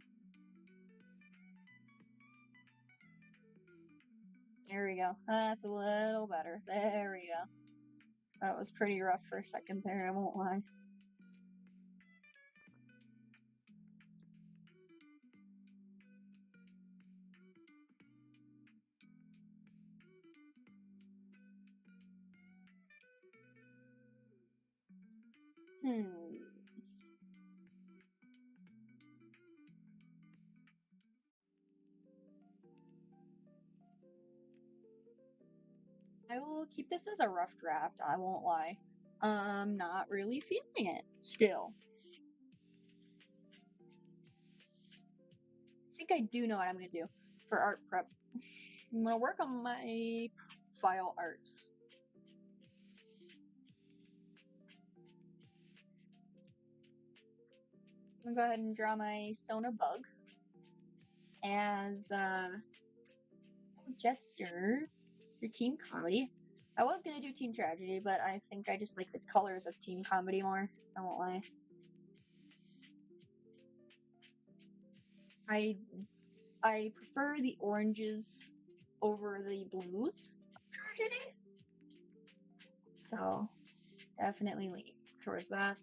There we go. That's a little better. There we go. That was pretty rough for a second there, I won't lie. I will keep this as a rough draft, I won't lie. Not really feeling it still. I think I do know what I'm gonna do for art prep. I'm gonna work on my file art. I'm gonna go ahead and draw my Sona bug as Jester for Team Comedy. I was gonna do Team Tragedy, but I think I just like the colors of Team Comedy more. I won't lie. I prefer the oranges over the blues of Tragedy. So definitely lean towards that.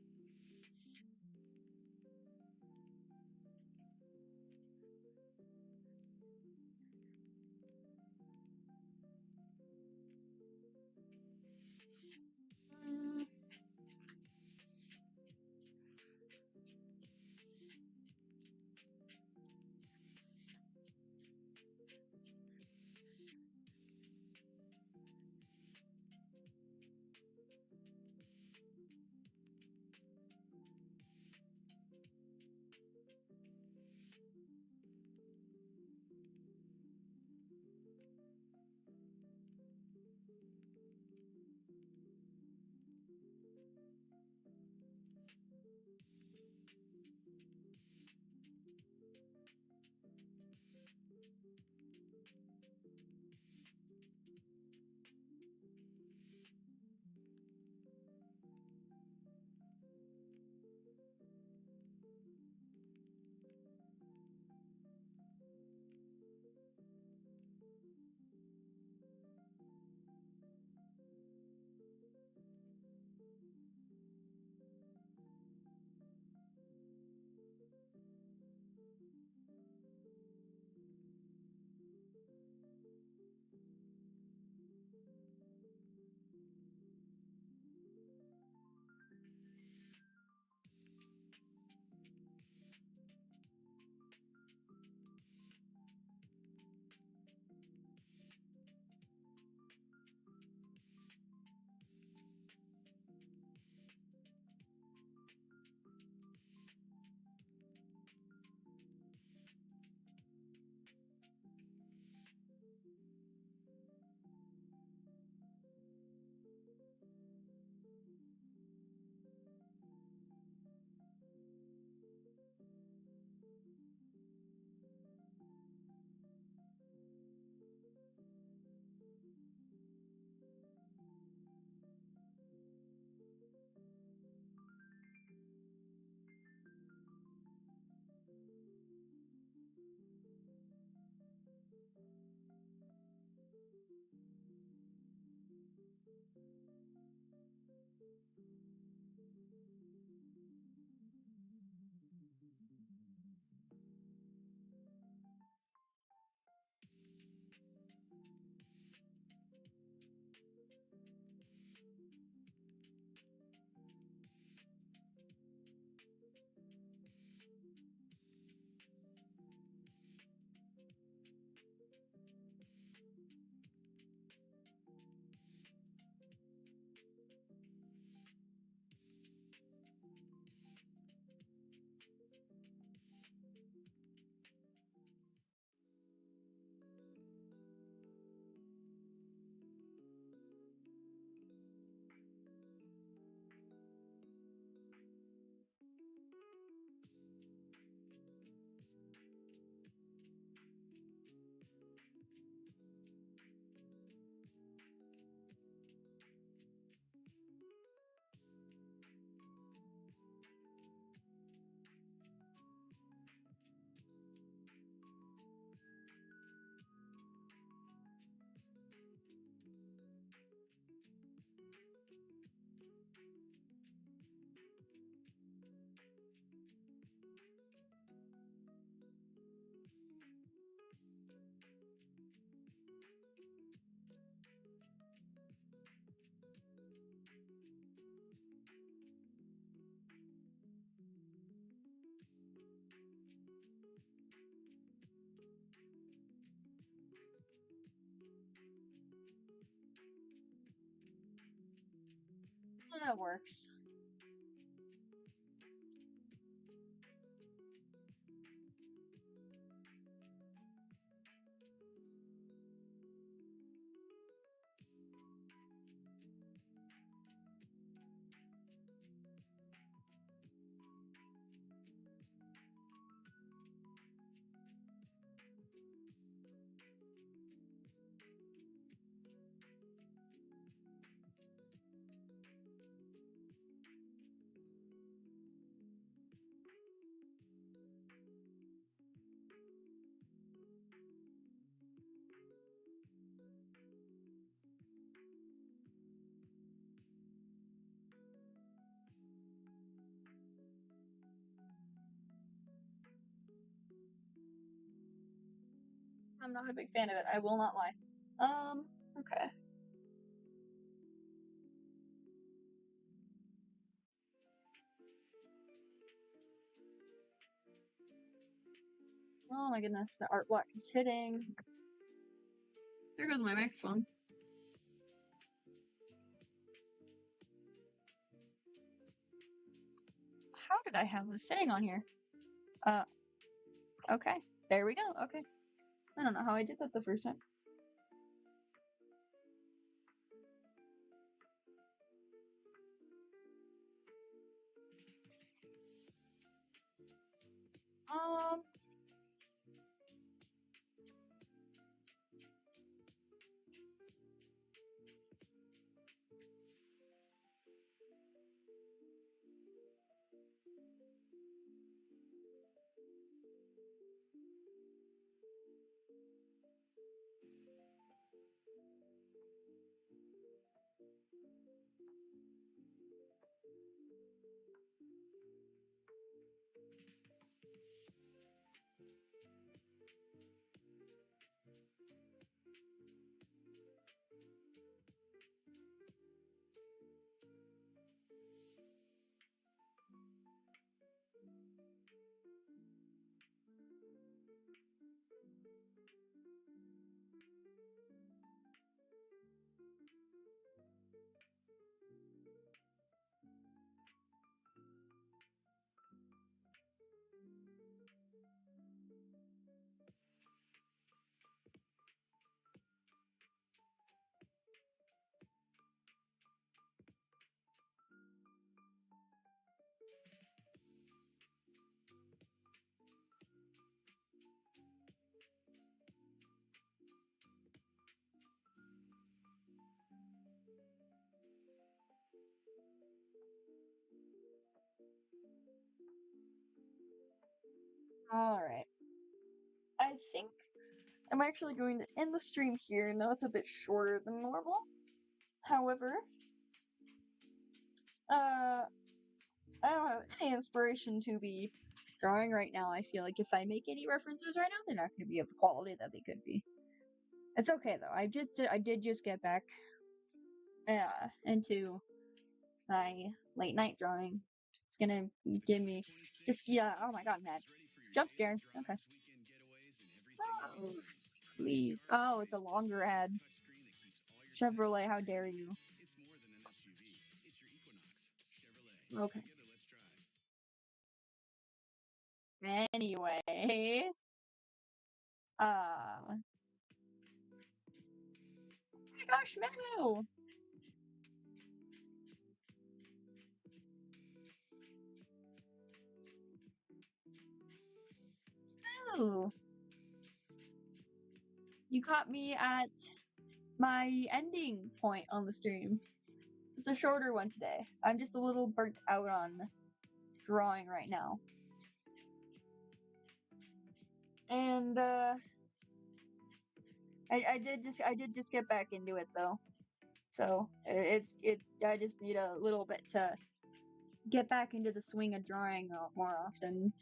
That works. I'm not a big fan of it, I will not lie. Okay. Oh my goodness, the art block is hitting. There goes my microphone. How did I have this sitting on here? Okay. There we go. Okay. I don't know how I did that the first time. Um, Alright. I think I'm actually going to end the stream here. Now it's a bit shorter than normal. However, I don't have any inspiration to be drawing right now. I feel like if I make any references right now, they're not going to be of the quality that they could be. It's okay though. I did just get back into my late night drawing. It's gonna give me just oh my god, Matt. Jump scare. Okay. Oh, please. Oh, it's a longer ad. Chevrolet, how dare you? Okay. Anyway. Oh my gosh, Manu! Oh. You caught me at my ending point on the stream. It's a shorter one today. I'm just a little burnt out on drawing right now. And I did just get back into it though. So I just need a little bit to get back into the swing of drawing more often.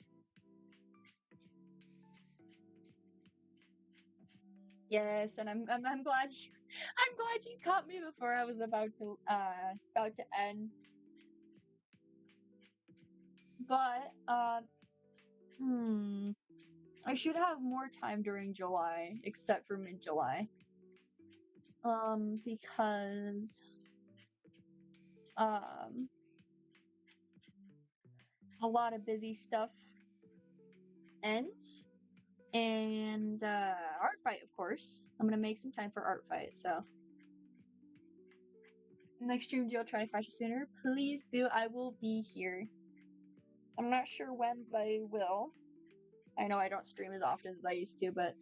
Yes, and I'm glad you, I'm glad you caught me before I was about to end. But I should have more time during July, except for mid-July. Because a lot of busy stuff ends. And artfight, of course. I'm gonna make some time for artfight, so next stream, I'll try to catch you sooner. Please do. I will be here. I'm not sure when, but I will. I know I don't stream as often as I used to, but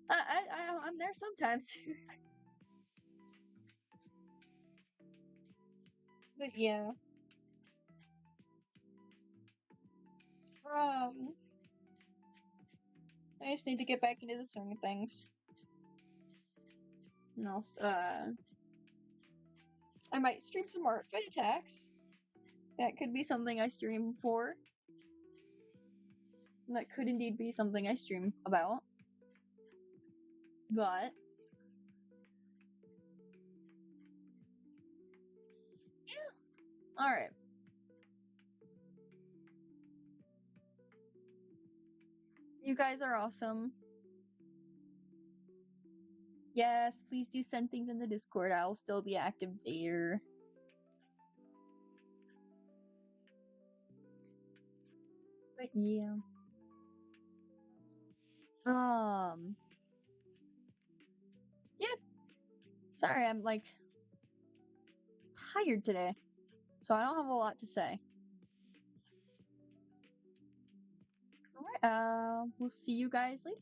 I'm there sometimes. But yeah. I just need to get back into the swing of things. And else, I might stream some more fight attacks. That could be something I stream for. And that could indeed be something I stream about. But yeah. Alright. You guys are awesome. Yes, please do send things in the Discord. I'll still be active there. But yeah. Yeah. Sorry, I'm like tired today. So I don't have a lot to say. Alright, we'll see you guys later.